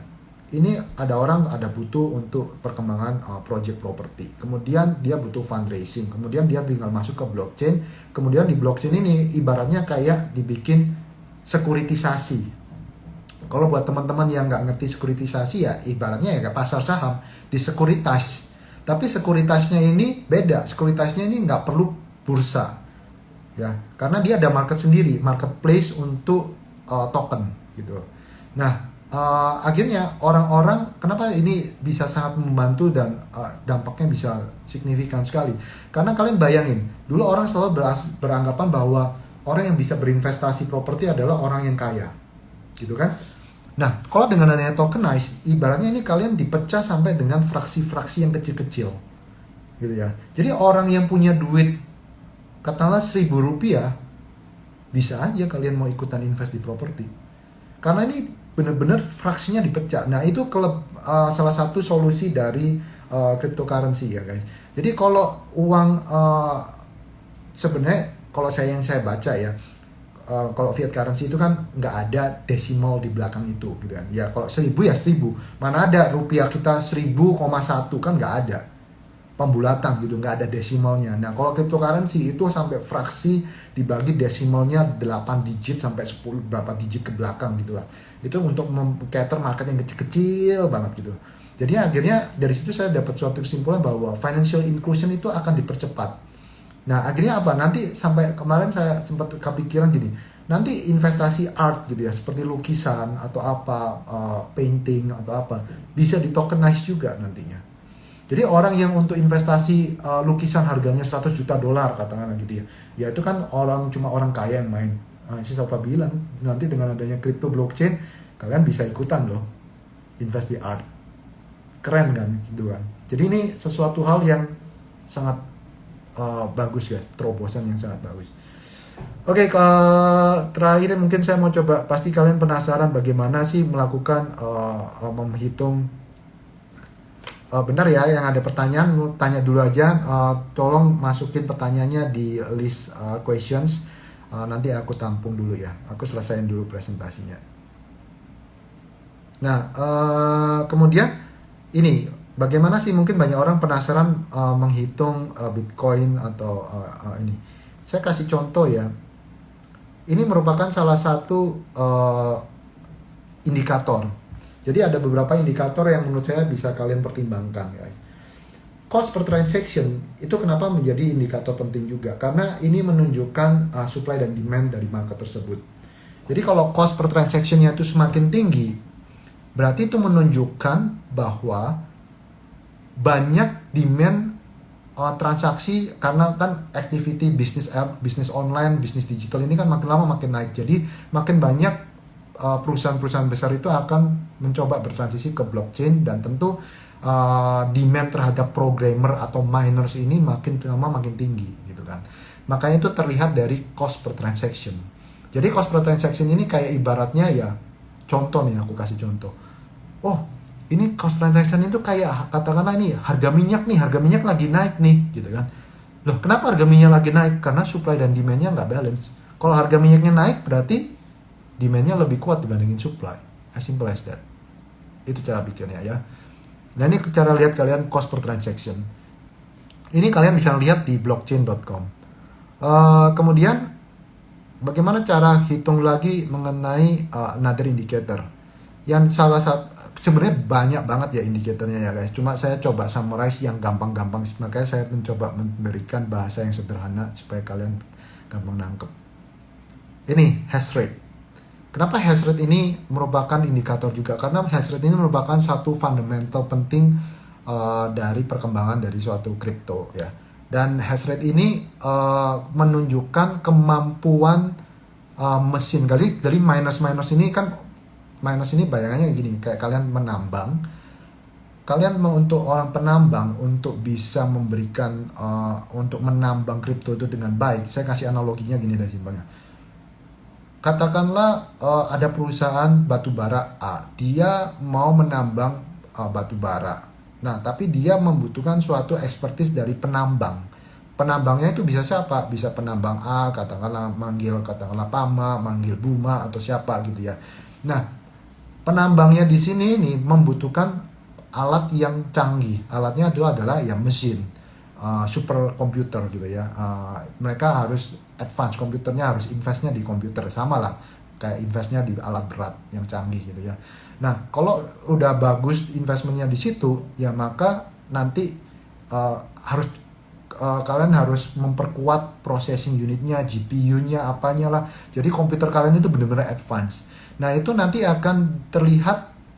Ini ada orang ada butuh untuk perkembangan project property. Kemudian dia butuh fundraising. Kemudian dia tinggal masuk ke blockchain. Kemudian di blockchain ini ibaratnya kayak dibikin sekuritisasi. Kalau buat teman-teman yang nggak ngerti sekuritisasi ya ibaratnya ya kayak pasar saham, di sekuritas. Tapi sekuritasnya ini beda. Sekuritasnya ini nggak perlu bursa, ya, karena dia ada market sendiri, marketplace untuk token gitu. Nah, akhirnya orang-orang kenapa ini bisa sangat membantu dan dampaknya bisa signifikan sekali. Karena kalian bayangin, dulu orang selalu beranggapan bahwa orang yang bisa berinvestasi properti adalah orang yang kaya, gitu kan? Nah, kalau dengan adanya tokenize, ibaratnya ini kalian dipecah sampai dengan fraksi-fraksi yang kecil-kecil, gitu ya. Jadi orang yang punya duit, katakanlah Rp1.000, bisa aja kalian mau ikutan invest di properti. Karena ini benar-benar fraksinya dipecah. Nah, itu salah satu solusi dari cryptocurrency ya guys. Jadi kalau uang sebenarnya kalau yang saya baca ya, kalau fiat currency itu kan nggak ada desimal di belakang itu gitu kan. Ya kalau 1000 ya 1000. Mana ada rupiah kita 1000,1 kan nggak ada. Pembulatan gitu, nggak ada desimalnya. Nah, kalau cryptocurrency itu sampai fraksi dibagi desimalnya 8 digit sampai 10 berapa digit ke belakang gitu lah. Itu untuk cater market yang kecil-kecil banget gitu. Jadi akhirnya dari situ saya dapat suatu kesimpulan bahwa financial inclusion itu akan dipercepat. Nah, akhirnya apa? Nanti sampai kemarin saya sempat kepikiran gini, nanti investasi art gitu ya, seperti lukisan atau apa, painting atau apa, bisa di tokenize juga nantinya. Jadi orang yang untuk investasi lukisan harganya $100 juta katakanlah gitu ya, ya itu kan cuma orang kaya yang main. Siapa bilang nanti dengan adanya crypto blockchain kalian bisa ikutan loh invest di art. Keren kan gitu kan. Jadi ini sesuatu hal yang sangat bagus guys, terobosan yang sangat bagus. Oke, terakhir mungkin saya mau coba, pasti kalian penasaran bagaimana sih melakukan menghitung. Bentar ya, yang ada pertanyaan tanya dulu aja, tolong masukin pertanyaannya di list questions, nanti aku tampung dulu ya, aku selesaiin dulu presentasinya. Nah, kemudian ini bagaimana sih, mungkin banyak orang penasaran menghitung Bitcoin atau ini. Saya kasih contoh ya. Ini merupakan salah satu indikator. Jadi ada beberapa indikator yang menurut saya bisa kalian pertimbangkan guys. Cost per transaction itu kenapa menjadi indikator penting juga? Karena ini menunjukkan supply dan demand dari market tersebut. Jadi kalau cost per transaction-nya itu semakin tinggi, berarti itu menunjukkan bahwa banyak demand transaksi, karena kan activity bisnis online, bisnis digital ini kan makin lama makin naik. Jadi makin banyak perusahaan-perusahaan besar itu akan mencoba bertransisi ke blockchain, dan tentu demand terhadap programmer atau miners ini makin lama makin tinggi gitu kan. Makanya itu terlihat dari cost per transaction. Jadi cost per transaction ini kayak ibaratnya ya, contoh nih, aku kasih contoh. Oh, ini cost transaction itu kayak katakanlah ini harga minyak lagi naik nih gitu kan. Loh, kenapa harga minyak lagi naik? Karena supply dan demand-nya nggak balance. Kalau harga minyaknya naik berarti demand-nya lebih kuat dibandingin supply. As simple as that. Itu cara pikirnya ya. Nah, ini cara lihat kalian cost per transaction. Ini kalian bisa lihat di blockchain.com. Kemudian bagaimana cara hitung lagi mengenai another indicator? Yang salah satu, sebenarnya banyak banget ya indikatornya ya guys. Cuma saya coba summarize yang gampang-gampang. Makanya saya mencoba memberikan bahasa yang sederhana supaya kalian gampang nangkep. Ini hash rate. Kenapa hash rate ini merupakan indikator juga? Karena hash rate ini merupakan satu fundamental penting dari perkembangan dari suatu kripto ya. Dan hash rate ini menunjukkan kemampuan mesin. Dari minus ini kan, minus ini bayangannya gini, kayak kalian menambang. Kalian mau untuk orang penambang untuk bisa memberikan untuk menambang kripto itu dengan baik. Saya kasih analoginya gini deh simpelnya. Katakanlah ada perusahaan batubara A, dia mau menambang batubara. Nah, tapi dia membutuhkan suatu expertise dari penambang. Penambangnya itu bisa siapa? Bisa penambang A, katakanlah Pama, manggil Buma atau siapa gitu ya. Nah, penambangnya di sini ini membutuhkan alat yang canggih. Alatnya itu adalah ya mesin, super komputer gitu ya. Mereka harus advance, komputernya harus investnya di komputer, sama lah kayak investnya di alat berat yang canggih gitu ya. Nah, kalau udah bagus investmentnya di situ, ya maka nanti kalian harus memperkuat processing unitnya, GPU-nya, apanya lah. Jadi komputer kalian itu benar-benar advance. Nah, itu nanti akan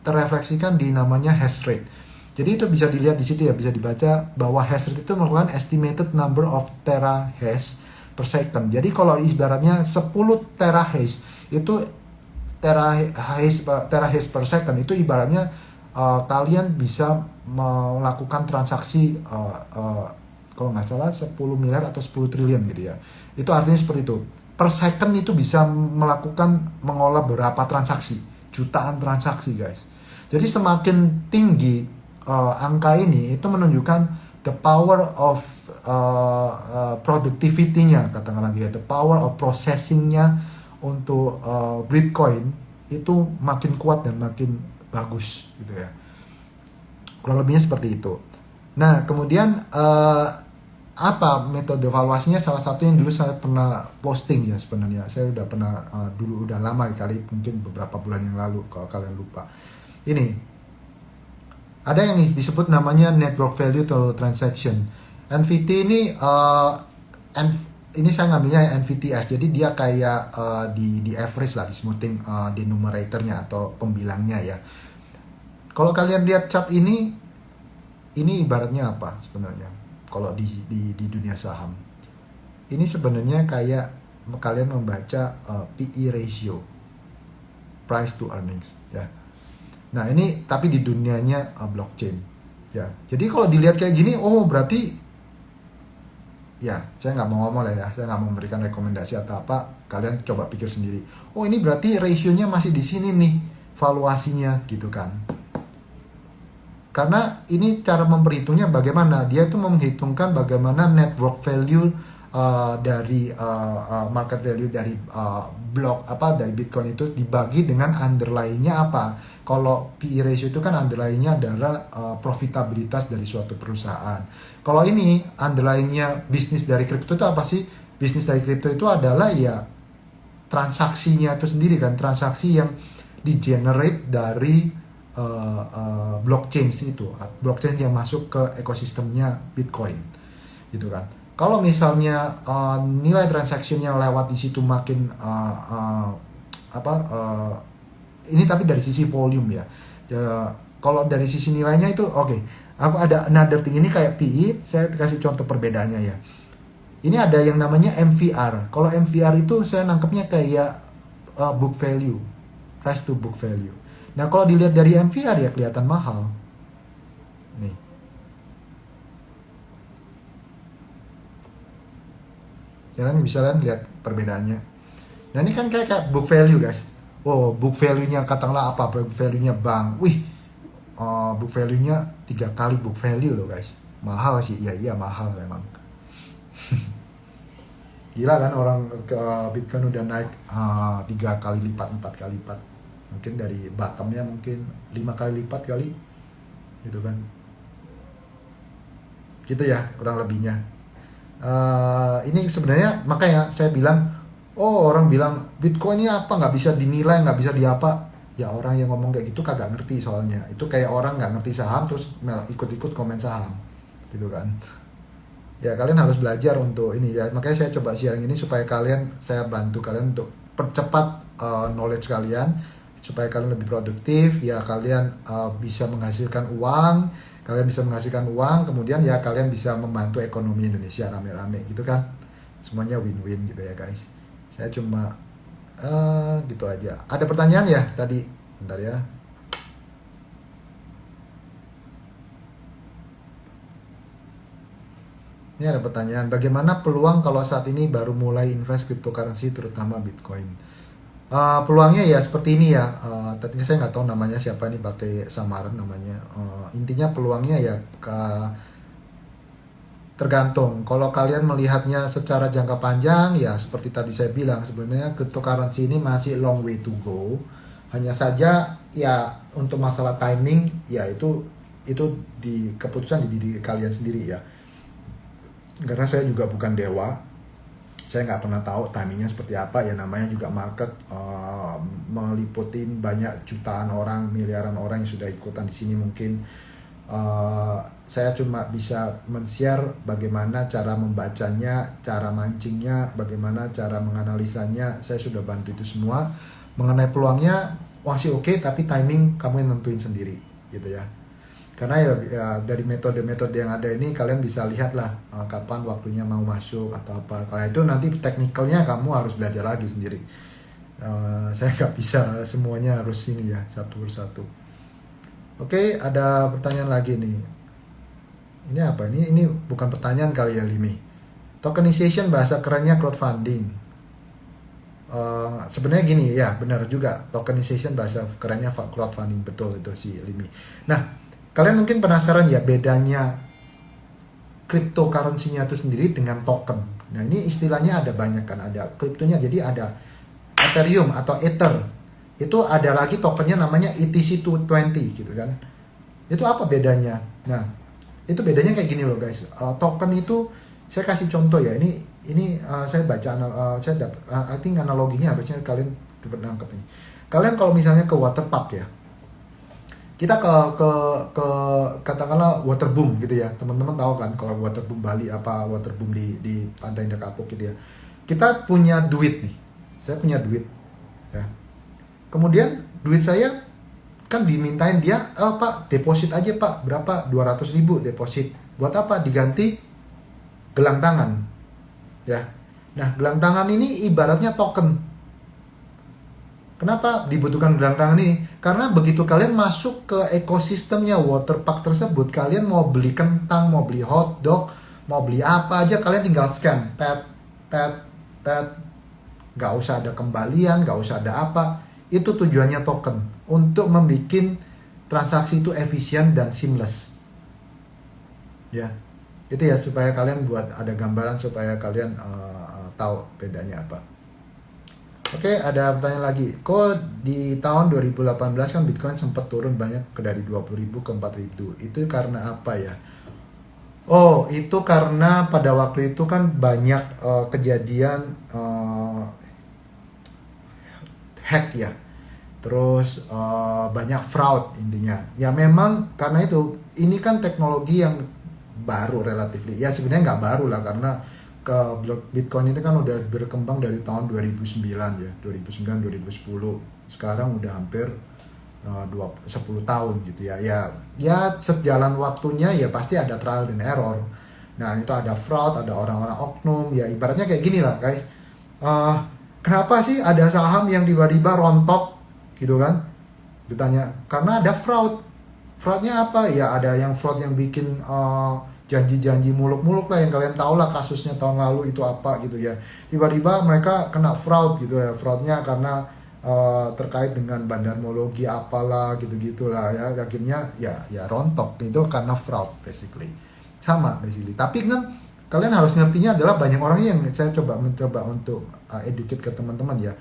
terrefleksikan di namanya hash rate. Jadi itu bisa dilihat di situ ya, bisa dibaca bahwa hash rate itu merupakan estimated number of terahash per second. Jadi kalau ibaratnya 10 terahash itu terahash per second itu ibaratnya kalian bisa melakukan transaksi kalau nggak salah 10 miliar atau 10 triliun gitu ya. Itu artinya seperti itu. Per second itu bisa mengolah berapa transaksi, jutaan transaksi guys. Jadi semakin tinggi angka ini, itu menunjukkan the power of productivity-nya, katakanlah gitu, the power of processing-nya untuk Bitcoin itu makin kuat dan makin bagus gitu ya. Kurang lebihnya seperti itu. Nah, kemudian apa metode evaluasinya? Salah satu yang dulu saya pernah posting ya sebenarnya. Saya udah pernah dulu, udah lama kali, mungkin beberapa bulan yang lalu kalau kalian lupa. Ini ada yang disebut namanya network value to transaction. NVT ini ini saya ngambilnya NVTS. Jadi dia kayak di average lah, di smoothing di numeratornya atau pembilangnya ya. Kalau kalian lihat chart ini ibaratnya apa sebenarnya? Kalau di dunia saham, ini sebenarnya kayak kalian membaca PE ratio, price to earnings ya. Nah, ini tapi di dunianya blockchain ya. Jadi kalau dilihat kayak gini, oh berarti ya, saya nggak mau ngomong lah ya, saya nggak mau memberikan rekomendasi atau apa, kalian coba pikir sendiri. Oh, ini berarti rasionya masih di sini nih, valuasinya gitu kan. Karena ini cara memperhitungnya bagaimana, dia itu menghitungkan bagaimana network value dari market value dari dari Bitcoin itu dibagi dengan underlying-nya apa. Kalau PE ratio itu kan underlying-nya adalah profitabilitas dari suatu perusahaan. Kalau ini underlying-nya bisnis dari kripto itu apa sih? Bisnis dari kripto itu adalah ya transaksinya itu sendiri kan, transaksi yang di-generate dari blockchain itu, blockchain yang masuk ke ekosistemnya Bitcoin gitu kan. Kalau misalnya nilai transaksinya lewat di situ makin ini tapi dari sisi volume ya. Kalau dari sisi nilainya itu oke. Aku ada another thing, ini kayak PE, saya kasih contoh perbedaannya ya. Ini ada yang namanya MVR. Kalau MVR itu saya nangkepnya kayak book value, price to book value. Nah kalau dilihat dari MVR ya kelihatan mahal. Nih. Kalian bisa lihat perbedaannya. Nah ini kan kayak book value guys. Oh book value-nya katakanlah apa? Book value-nya bank. Wih, book value-nya 3 kali book value loh guys. Mahal sih, iya mahal memang. Gila kan orang ke Bitcoin udah naik 3 kali lipat, 4 kali lipat. Mungkin dari bottomnya mungkin 5 kali lipat kali. Gitu kan. Gitu ya kurang lebihnya. Ini sebenarnya makanya saya bilang, orang bilang Bitcoin ini apa, nggak bisa dinilai, nggak bisa diapa. Ya orang yang ngomong kayak gitu kagak ngerti soalnya. Itu kayak orang nggak ngerti saham terus ikut-ikut komen saham, gitu kan. Ya kalian harus belajar untuk ini ya. Makanya saya coba sharing ini supaya saya bantu kalian untuk percepat knowledge kalian, supaya kalian lebih produktif. Ya kalian bisa menghasilkan uang, kemudian ya kalian bisa membantu ekonomi Indonesia rame-rame gitu kan. Semuanya win-win gitu ya guys. Saya cuma gitu aja. Ada pertanyaan ya tadi? Bentar ya. Ini ada pertanyaan, bagaimana peluang kalau saat ini baru mulai invest cryptocurrency terutama Bitcoin? Peluangnya ya seperti ini ya. Tadinya saya nggak tahu namanya siapa, ini pakai samaran namanya. Intinya peluangnya ya tergantung. Kalau kalian melihatnya secara jangka panjang, ya seperti tadi saya bilang, sebenarnya cryptocurrency ini masih long way to go. Hanya saja ya untuk masalah timing, ya itu keputusan di diri kalian sendiri ya. Karena saya juga bukan dewa, saya nggak pernah tahu timingnya seperti apa ya. Namanya juga market meliputin banyak jutaan orang, miliaran orang yang sudah ikutan di sini mungkin. Saya cuma bisa men-share bagaimana cara membacanya, cara mancingnya, bagaimana cara menganalisanya. Saya sudah bantu itu semua. Mengenai peluangnya masih oke, tapi timing kamu yang nentuin sendiri gitu ya. Karena ya dari metode-metode yang ada ini kalian bisa lihat lah kapan waktunya mau masuk atau apa. Kalau itu nanti teknikalnya kamu harus belajar lagi sendiri. Saya nggak bisa semuanya harus ini ya satu persatu. Oke, ada pertanyaan lagi nih. Ini apa? Ini bukan pertanyaan kali ya, Limi. Tokenization bahasa kerennya crowdfunding. Sebenarnya gini ya, benar juga. Tokenization bahasa kerennya crowdfunding, betul itu si Limi. Nah, kalian mungkin penasaran ya bedanya cryptocurrency-nya itu sendiri dengan token. Nah, ini istilahnya ada banyak kan, ada kriptonya. Jadi ada Ethereum atau Ether. Itu ada lagi tokennya namanya ETC220 gitu kan. Itu apa bedanya? Nah, itu bedanya kayak gini loh guys. Token itu saya kasih contoh ya. Ini saya baca saya dapat I think analoginya harusnya kalian dapat nangkep ini. Kalian kalau misalnya ke waterpark ya. Kita ke katakanlah waterboom gitu ya. Teman-teman tahu kan kalau waterboom Bali apa waterboom di Pantai Indah Kapuk gitu ya. Kita punya duit nih. Saya punya duit ya. Kemudian duit saya kan dimintain dia, Pak deposit aja Pak, berapa? 200.000 deposit. Buat apa? Diganti gelang tangan. Ya. Nah, gelang tangan ini ibaratnya token. Kenapa dibutuhkan gelang tangan ini? Karena begitu kalian masuk ke ekosistemnya waterpark tersebut, kalian mau beli kentang, mau beli hotdog, mau beli apa aja, kalian tinggal scan, tet. Gak usah ada kembalian, gak usah ada apa. Itu tujuannya token, untuk membuat transaksi itu efisien dan seamless. Ya, itu ya supaya kalian buat ada gambaran supaya kalian tahu bedanya apa. Oke, ada pertanyaan lagi. Kok di tahun 2018 kan Bitcoin sempat turun banyak dari 20.000 ke 4.000. Itu karena apa ya? Oh, itu karena pada waktu itu kan banyak kejadian hack ya, terus banyak fraud intinya. Ya memang karena itu, ini kan teknologi yang baru relatif. Ya sebenarnya nggak baru lah, karena ke Bitcoin ini kan udah berkembang dari tahun 2009 ya, 2009 2010. Sekarang udah hampir 10 tahun gitu ya. Ya sejalan waktunya ya pasti ada trial dan error. Nah, itu ada fraud, ada orang-orang oknum, ya ibaratnya kayak gini lah, guys. Eh, Kenapa sih ada saham yang tiba-tiba rontok gitu kan? Ditanya, karena ada fraud. Fraudnya apa? Ya ada yang fraud yang bikin janji-janji muluk-muluk lah, yang kalian tahu lah kasusnya tahun lalu itu apa gitu ya. Tiba-tiba mereka kena fraud gitu ya. Fraudnya karena terkait dengan bandarmologi apalah gitu-gitulah ya. Akhirnya ya rontok. Itu karena fraud basically. Sama basically. Tapi kan kalian harus ngertinya adalah banyak orang yang saya mencoba untuk educate ke teman-teman ya.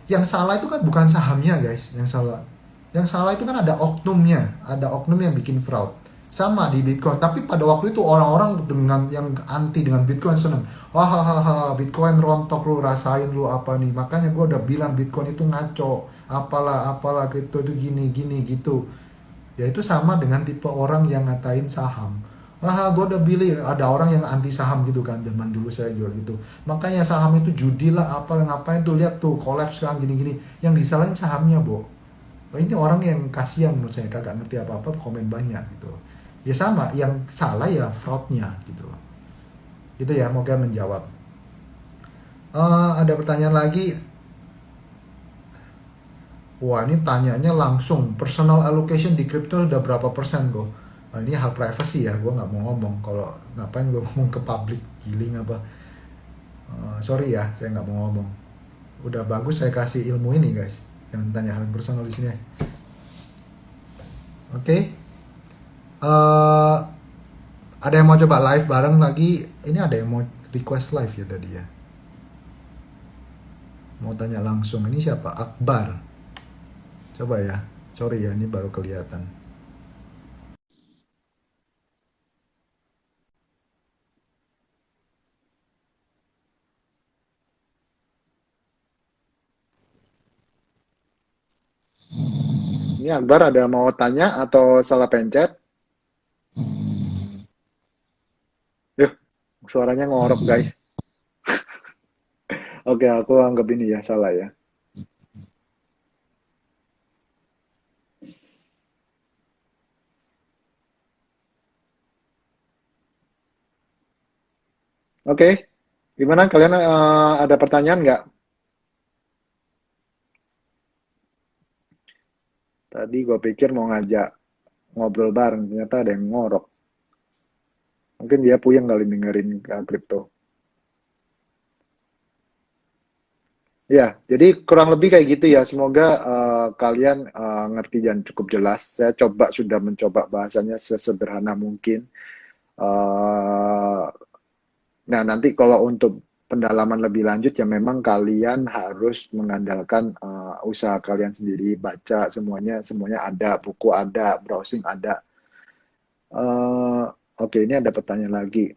Yang salah itu kan bukan sahamnya, guys. Yang salah itu kan ada oknumnya, ada oknum yang bikin fraud. Sama di Bitcoin, tapi pada waktu itu orang-orang dengan yang anti dengan Bitcoin seneng. Wah, Bitcoin rontok, lu rasain lu apa nih. Makanya gue udah bilang Bitcoin itu ngaco, apalah apalah gitu itu gini gini gitu. Ya itu sama dengan tipe orang yang ngatain saham. Wah, gue udah beli. Ada orang yang anti saham gitu kan, zaman dulu saya juga gitu. Makanya saham itu judi lah, apa ngapain tuh, lihat tuh kolaps sekarang gini-gini. Yang disalahin sahamnya, Bo. Wah, ini orang yang kasihan menurut saya, kagak ngerti apa-apa, komen banyak gitu. Ya sama, yang salah ya fraudnya gitu. Itu ya, moga menjawab. Ada pertanyaan lagi. Wah, ini tanyanya langsung. Personal allocation di crypto udah berapa persen kok? Nah, ini hal privacy ya, gue nggak mau ngomong. Kalau ngapain gue ngomong ke publik, giling apa? Sorry ya, saya nggak mau ngomong. Udah bagus saya kasih ilmu ini, guys. Jangan tanya hal personal di sini. Oke. Eh, ada yang mau coba live bareng lagi? Ini ada yang mau request live ya tadi ya. Mau tanya langsung. Ini siapa? Akbar. Coba ya. Sorry ya, ini baru kelihatan. Ini Akbar ada mau tanya atau salah pencet? Yuh, suaranya ngorok, guys. Oke, aku anggap ini ya salah ya. Oke, gimana kalian ada pertanyaan nggak? Tadi gue pikir mau ngajak ngobrol bareng, ternyata ada yang ngorok. Mungkin dia puyeng kali dengerin kripto. Ya, jadi kurang lebih kayak gitu ya. Semoga kalian ngerti dan cukup jelas. Saya sudah mencoba bahasanya sesederhana mungkin. Eh, nah, nanti kalau untuk pendalaman lebih lanjut ya memang kalian harus mengandalkan usaha kalian sendiri, baca semuanya, semuanya ada, buku ada, browsing ada. Eh, Oke, ini ada pertanyaan lagi.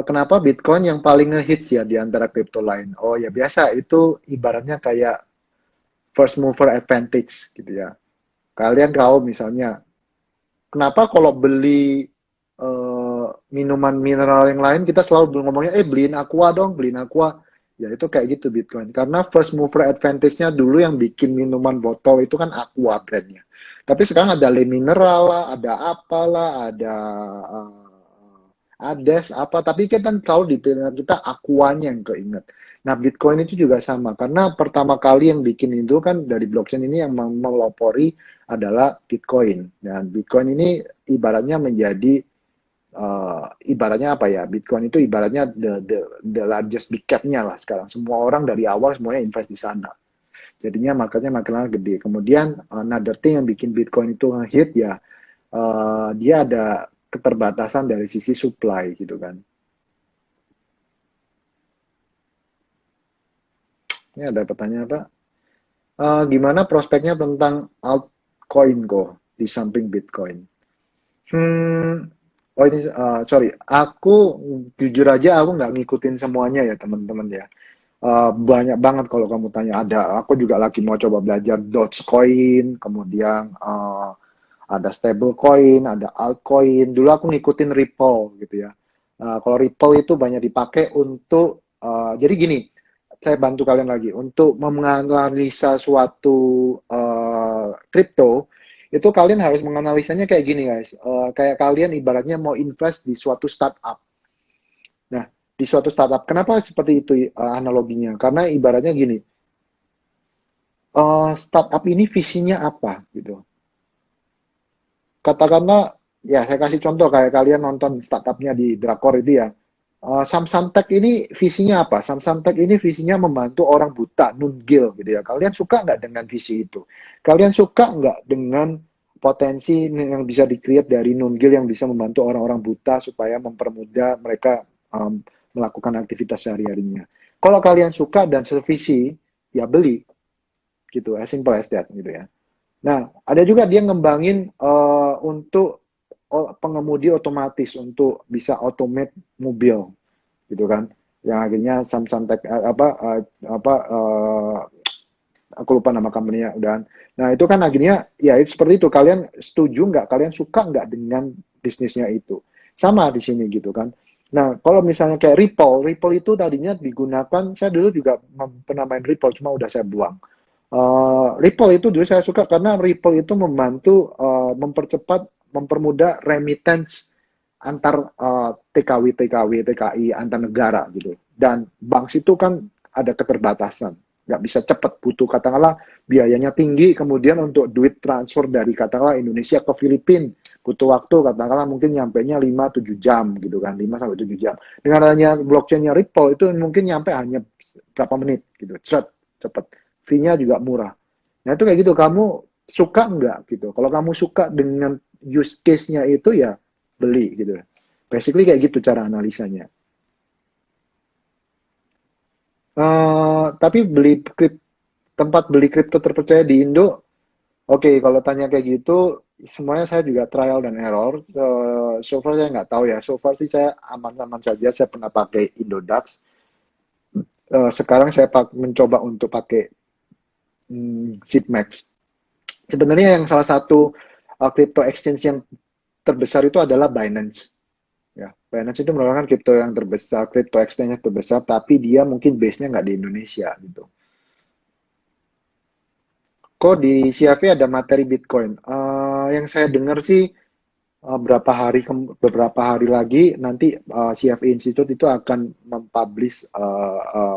Kenapa Bitcoin yang paling ngehits ya di antara kripto lain? Oh ya biasa, itu ibaratnya kayak first mover advantage gitu ya. Kalian tahu misalnya, kenapa kalau beli minuman mineral yang lain kita selalu ngomongnya, beliin Aqua dong, beliin Aqua. Ya itu kayak gitu Bitcoin. Karena first mover advantage-nya dulu yang bikin minuman botol itu kan Aqua brandnya. Tapi sekarang ada Le Mineral lah, ada apalah, ada Ades apa, tapi kan kalau di pilihan kita Aquanya yang keinget. Nah, Bitcoin itu juga sama, karena pertama kali yang bikin itu kan dari blockchain ini yang melopori adalah Bitcoin. Dan Bitcoin ini ibaratnya menjadi ibaratnya apa ya? Bitcoin itu ibaratnya the largest big cap-nya lah sekarang. Semua orang dari awal semuanya invest di sana. Jadinya makanya makin gede. Kemudian another thing yang bikin Bitcoin itu hit ya, dia ada keterbatasan dari sisi supply gitu kan. Ini ada pertanyaan apa? Gimana prospeknya tentang altcoin kok di samping Bitcoin? Hmm, oh ini sorry, aku jujur aja aku nggak ngikutin semuanya ya teman-teman ya. Banyak banget kalau kamu tanya ada. Aku juga lagi mau coba belajar Dogecoin, kemudian ada stablecoin, ada altcoin. Dulu aku ngikutin Ripple gitu ya. Kalau Ripple itu banyak dipakai untuk jadi gini, saya bantu kalian lagi untuk menganalisa suatu kripto. Itu kalian harus menganalisanya kayak gini guys. Kayak kalian ibaratnya mau invest di suatu startup. Nah, di suatu startup, kenapa seperti itu analoginya? Karena ibaratnya gini, startup ini visinya apa gitu. Katakanlah, ya saya kasih contoh kayak kalian nonton startupnya di Drakor itu ya. Samsung ini visinya apa? Samsung ini visinya membantu orang buta, nunggil gitu ya. Kalian suka nggak dengan visi itu? Kalian suka nggak dengan potensi yang bisa di-create dari nunggil yang bisa membantu orang-orang buta supaya mempermudah mereka melakukan aktivitas sehari-harinya? Kalau kalian suka dan sevisi, ya beli gitu, as simple as that gitu ya. Nah, ada juga dia ngembangin untuk pengemudi otomatis untuk bisa automate mobil gitu kan. Yang akhirnya Samsung Tech aku lupa nama company-nya udahan. Nah, itu kan akhirnya ya itu seperti itu. Kalian setuju nggak? Kalian suka nggak dengan bisnisnya itu? Sama di sini gitu kan. Nah, kalau misalnya kayak Ripple itu tadinya digunakan, saya dulu juga pernah main Ripple, cuma udah saya buang. Ripple itu dulu saya suka karena Ripple itu membantu mempercepat, mempermudah remittance antar TKI antar negara gitu. Dan bank itu kan ada keterbatasan, nggak bisa cepat, butuh katakanlah biayanya tinggi, kemudian untuk duit transfer dari katakanlah Indonesia ke Filipina butuh waktu katakanlah mungkin nyampe nya 5-7 jam gitu kan, 5 sampai 7 jam. Dengan adanya blockchain-nya Ripple itu mungkin nyampe hanya berapa menit gitu, cepet, fee-nya juga murah. Nah itu kayak gitu, kamu suka nggak gitu? Kalau kamu suka dengan use case-nya itu ya beli gitu. Basically kayak gitu cara analisanya. Tapi tempat beli kripto terpercaya di Indo, oke, kalau tanya kayak gitu, semuanya saya juga trial dan error. So far saya nggak tahu ya. So far sih saya aman-aman saja. Saya pernah pakai Indodax. Sekarang saya mencoba untuk pakai Zipmax. Sebenarnya yang salah satu crypto exchange yang terbesar itu adalah Binance. Ya, Binance itu merupakan kripto yang terbesar, kripto exchange yang terbesar, tapi dia mungkin base-nya nggak di Indonesia gitu. Kok di CAV ada materi Bitcoin? Yang saya dengar sih beberapa hari lagi nanti CFA Institute itu akan mempublish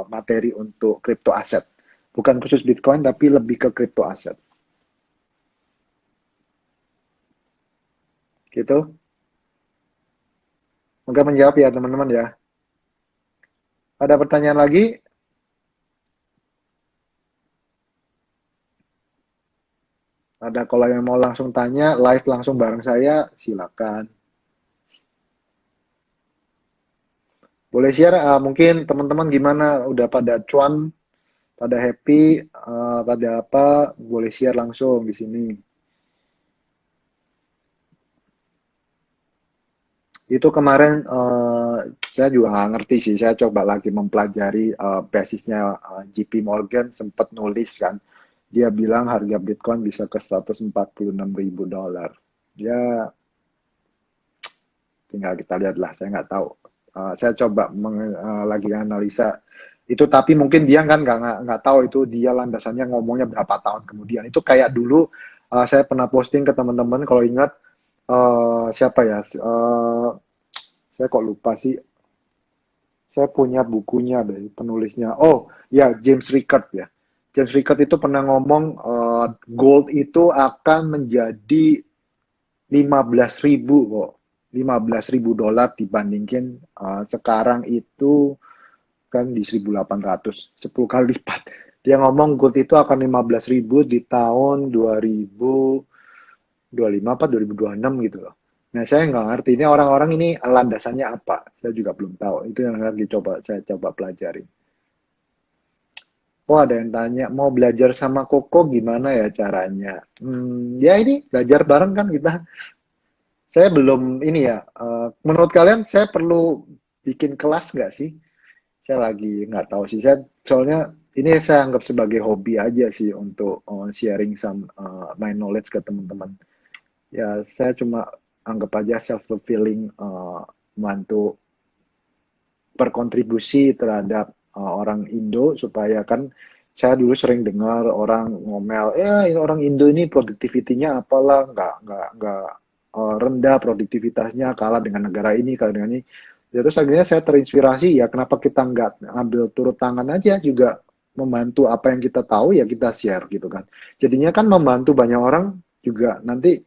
materi untuk crypto aset. Bukan khusus Bitcoin tapi lebih ke crypto aset. Gitu. Moga menjawab ya teman-teman ya. Ada pertanyaan lagi? Ada kalau yang mau langsung tanya live langsung bareng saya, silakan. Boleh share mungkin teman-teman gimana udah pada cuan, pada happy, pada apa, boleh share langsung di sini. Itu kemarin saya juga nggak ngerti sih, saya coba lagi mempelajari basisnya JP Morgan sempat nulis kan, dia bilang harga Bitcoin bisa ke 146.000 dolar. Ya tinggal kita lihat lah, saya nggak tahu. Saya coba lagi analisa itu, tapi mungkin dia kan nggak tahu itu dia landasannya ngomongnya berapa tahun kemudian. Itu kayak dulu saya pernah posting ke teman-teman kalau ingat siapa ya, saya kok lupa sih, saya punya bukunya dari penulisnya. Oh, ya James Ricard ya. James Ricard itu pernah ngomong gold itu akan menjadi 15.000 kok. 15.000 dolar dibandingkan sekarang itu kan di 1.800, 10 kali lipat. Dia ngomong gold itu akan 15.000 di tahun 2025 apa 2026 gitu loh. Nah, saya nggak ngerti ini orang-orang ini landasannya apa. Saya juga belum tahu. Itu yang lagi saya coba pelajari. Oh, ada yang tanya, mau belajar sama Koko gimana ya caranya? Ya ini belajar bareng kan kita. Saya belum ini ya. Menurut kalian saya perlu bikin kelas nggak sih? Saya lagi nggak tahu sih. Saya soalnya ini saya anggap sebagai hobi aja sih untuk sharing some my knowledge ke teman-teman. Ya, saya cuma anggap aja self fulfilling mantu. berkontribusi terhadap orang Indo supaya kan saya dulu sering dengar orang ngomel, ya ini orang Indo ini produktivitinya apalah, nggak rendah produktivitasnya kalah dengan negara ini, kalah dengan ini. Ya, terus akhirnya saya terinspirasi ya kenapa kita nggak ambil turut tangan aja juga membantu apa yang kita tahu ya kita share gitu kan. Jadinya kan membantu banyak orang juga nanti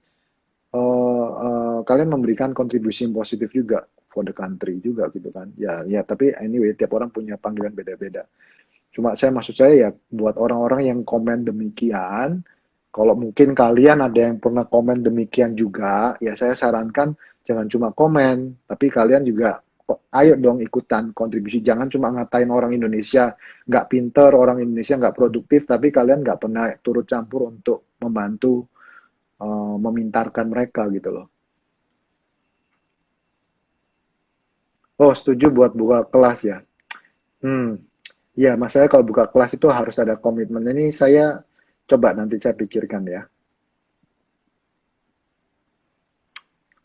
kalian memberikan kontribusi yang positif juga for the country juga gitu kan. Ya ya tapi anyway tiap orang punya panggilan beda-beda. Cuma maksud saya ya buat orang-orang yang komen demikian, kalau mungkin kalian ada yang pernah komen demikian juga, ya saya sarankan jangan cuma komen, tapi kalian juga ayo dong ikutan kontribusi. Jangan cuma ngatain orang Indonesia nggak pinter, orang Indonesia nggak produktif, tapi kalian nggak pernah turut campur untuk membantu memintarkan mereka gitu loh. Oh, setuju buat buka kelas ya. Hmm, ya, mas saya kalau buka kelas itu harus ada komitmen. Ini saya coba nanti saya pikirkan ya.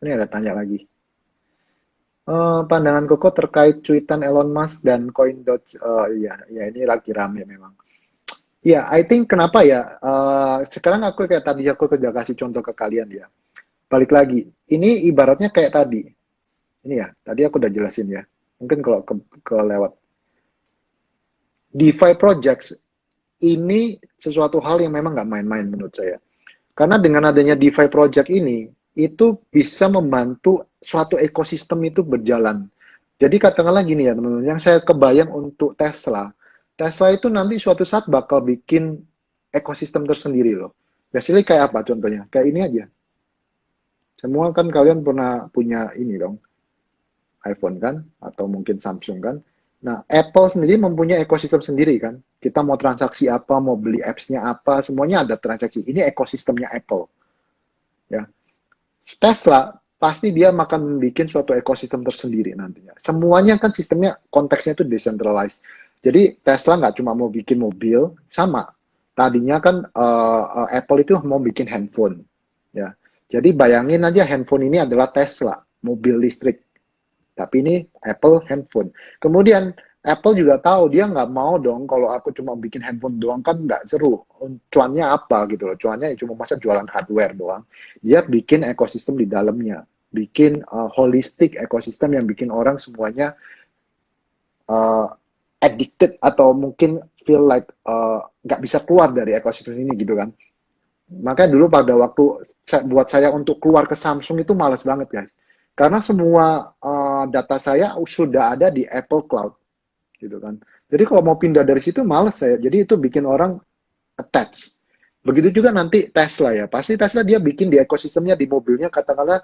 Ini ada tanya lagi. Pandangan Koko terkait cuitan Elon Musk dan CoinDodge. Iya, ya ini lagi rame memang. Ya, I think kenapa ya? Sekarang aku kayak tadi aku udah kasih contoh ke kalian ya. Balik lagi, ini ibaratnya kayak tadi. Ini ya, tadi aku udah jelasin ya. Mungkin kalau ke lewat DeFi projects ini sesuatu hal yang memang nggak main-main menurut saya. Karena dengan adanya DeFi project ini, itu bisa membantu suatu ekosistem itu berjalan. Jadi katakanlah gini ya teman-teman, yang saya kebayang untuk Tesla, Tesla itu nanti suatu saat bakal bikin ekosistem tersendiri loh. Biasanya kayak apa contohnya? Kayak ini aja. Semua kan kalian pernah punya ini dong, iPhone kan, atau mungkin Samsung kan. Nah, Apple sendiri mempunyai ekosistem sendiri kan. Kita mau transaksi apa, mau beli apps-nya apa, semuanya ada transaksi. Ini ekosistemnya Apple. Ya, Tesla pasti dia akan bikin suatu ekosistem tersendiri nantinya. Semuanya kan sistemnya konteksnya itu decentralized. Jadi Tesla nggak cuma mau bikin mobil, sama. Tadinya kan Apple itu mau bikin handphone, ya. Jadi bayangin aja handphone ini adalah Tesla, mobil listrik. Tapi ini Apple handphone. Kemudian Apple juga tahu dia nggak mau dong kalau aku cuma bikin handphone doang kan nggak seru. Cuannya apa gitu loh? Cuannya cuma masa jualan hardware doang. Dia bikin ekosistem di dalamnya, bikin holistic ekosistem yang bikin orang semuanya uh, addicted atau mungkin feel like nggak bisa keluar dari ekosistem ini gitu kan. Makanya dulu pada waktu buat saya untuk keluar ke Samsung itu males banget guys. Karena semua data saya sudah ada di Apple Cloud gitu kan. Jadi kalau mau pindah dari situ males saya. Jadi itu bikin orang attach. Begitu juga nanti Tesla ya. Pasti Tesla dia bikin di ekosistemnya di mobilnya katakanlah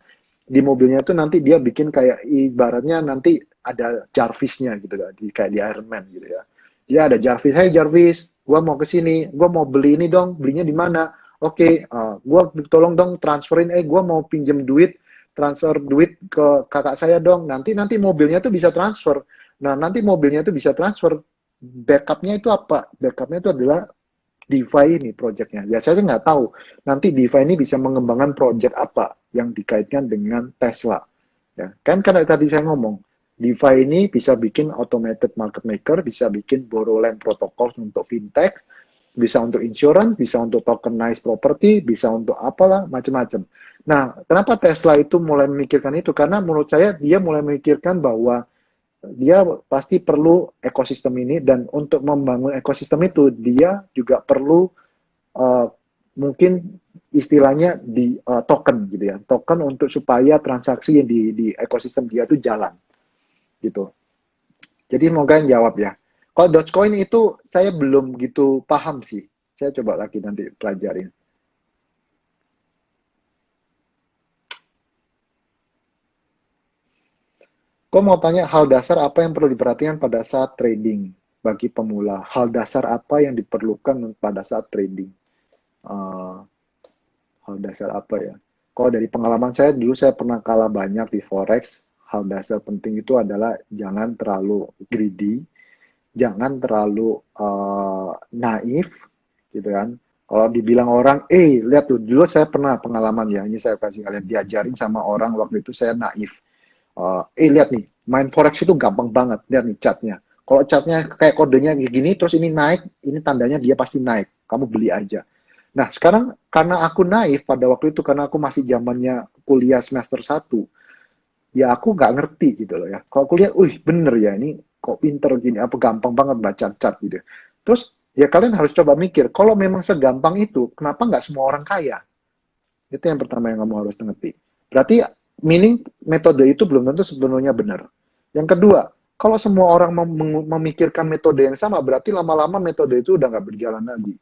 di mobilnya itu nanti dia bikin kayak ibaratnya nanti ada Jarvisnya gitu kan, kayak di Iron Man gitu ya. Dia ada Jarvis, hey Jarvis, gua mau ke sini, gua mau beli ini dong, belinya di mana? Oke, gua tolong dong transferin, gua mau pinjem duit, transfer duit ke kakak saya dong. Nanti mobilnya tuh bisa transfer. Nah, nanti mobilnya itu bisa transfer. Backupnya itu apa? Backupnya itu adalah DeFi ini projectnya. Ya saya nggak tahu nanti DeFi ini bisa mengembangkan project apa yang dikaitkan dengan Tesla. Ya, kan karena tadi saya ngomong, DeFi ini bisa bikin automated market maker, bisa bikin borrow land protocol untuk fintech, bisa untuk insurance, bisa untuk tokenized property, bisa untuk apalah macam-macam. Nah, kenapa Tesla itu mulai memikirkan itu? Karena menurut saya dia mulai memikirkan bahwa dia pasti perlu ekosistem ini dan untuk membangun ekosistem itu dia juga perlu uh, mungkin istilahnya di token gitu ya, token untuk supaya transaksi yang di ekosistem dia itu jalan gitu. Jadi semoga yang jawab ya. Kalau Dogecoin itu saya belum gitu paham sih. Saya coba lagi nanti pelajarin. Kau mau tanya hal dasar apa yang perlu diperhatikan pada saat trading bagi pemula? Hal dasar apa yang diperlukan pada saat trading? Uh, Hal dasar apa ya? Kalau dari pengalaman saya dulu saya pernah kalah banyak di forex. Hal dasar penting itu adalah jangan terlalu greedy, jangan terlalu naif, gitu kan. Kalau dibilang orang, lihat tuh, dulu saya pernah pengalaman ya, ini saya kasih kalian diajarin sama orang waktu itu saya naif. Lihat nih, Main forex itu gampang banget, lihat nih chartnya. Kalau chartnya kayak kodenya kayak gini, terus ini naik, ini tandanya dia pasti naik. Kamu beli aja. Nah, sekarang karena aku naif pada waktu itu, karena aku masih zamannya kuliah semester satu, ya aku nggak ngerti gitu loh ya. Kalau aku lihat, wih bener ya ini kok pinter gini, apa gampang banget baca chart gitu. Terus ya kalian harus coba mikir, kalau memang segampang itu, kenapa nggak semua orang kaya? Itu yang pertama yang kamu harus ngerti. Berarti meaning metode itu belum tentu sebenarnya benar. Yang kedua, kalau semua orang memikirkan metode yang sama, berarti lama-lama metode itu udah nggak berjalan lagi.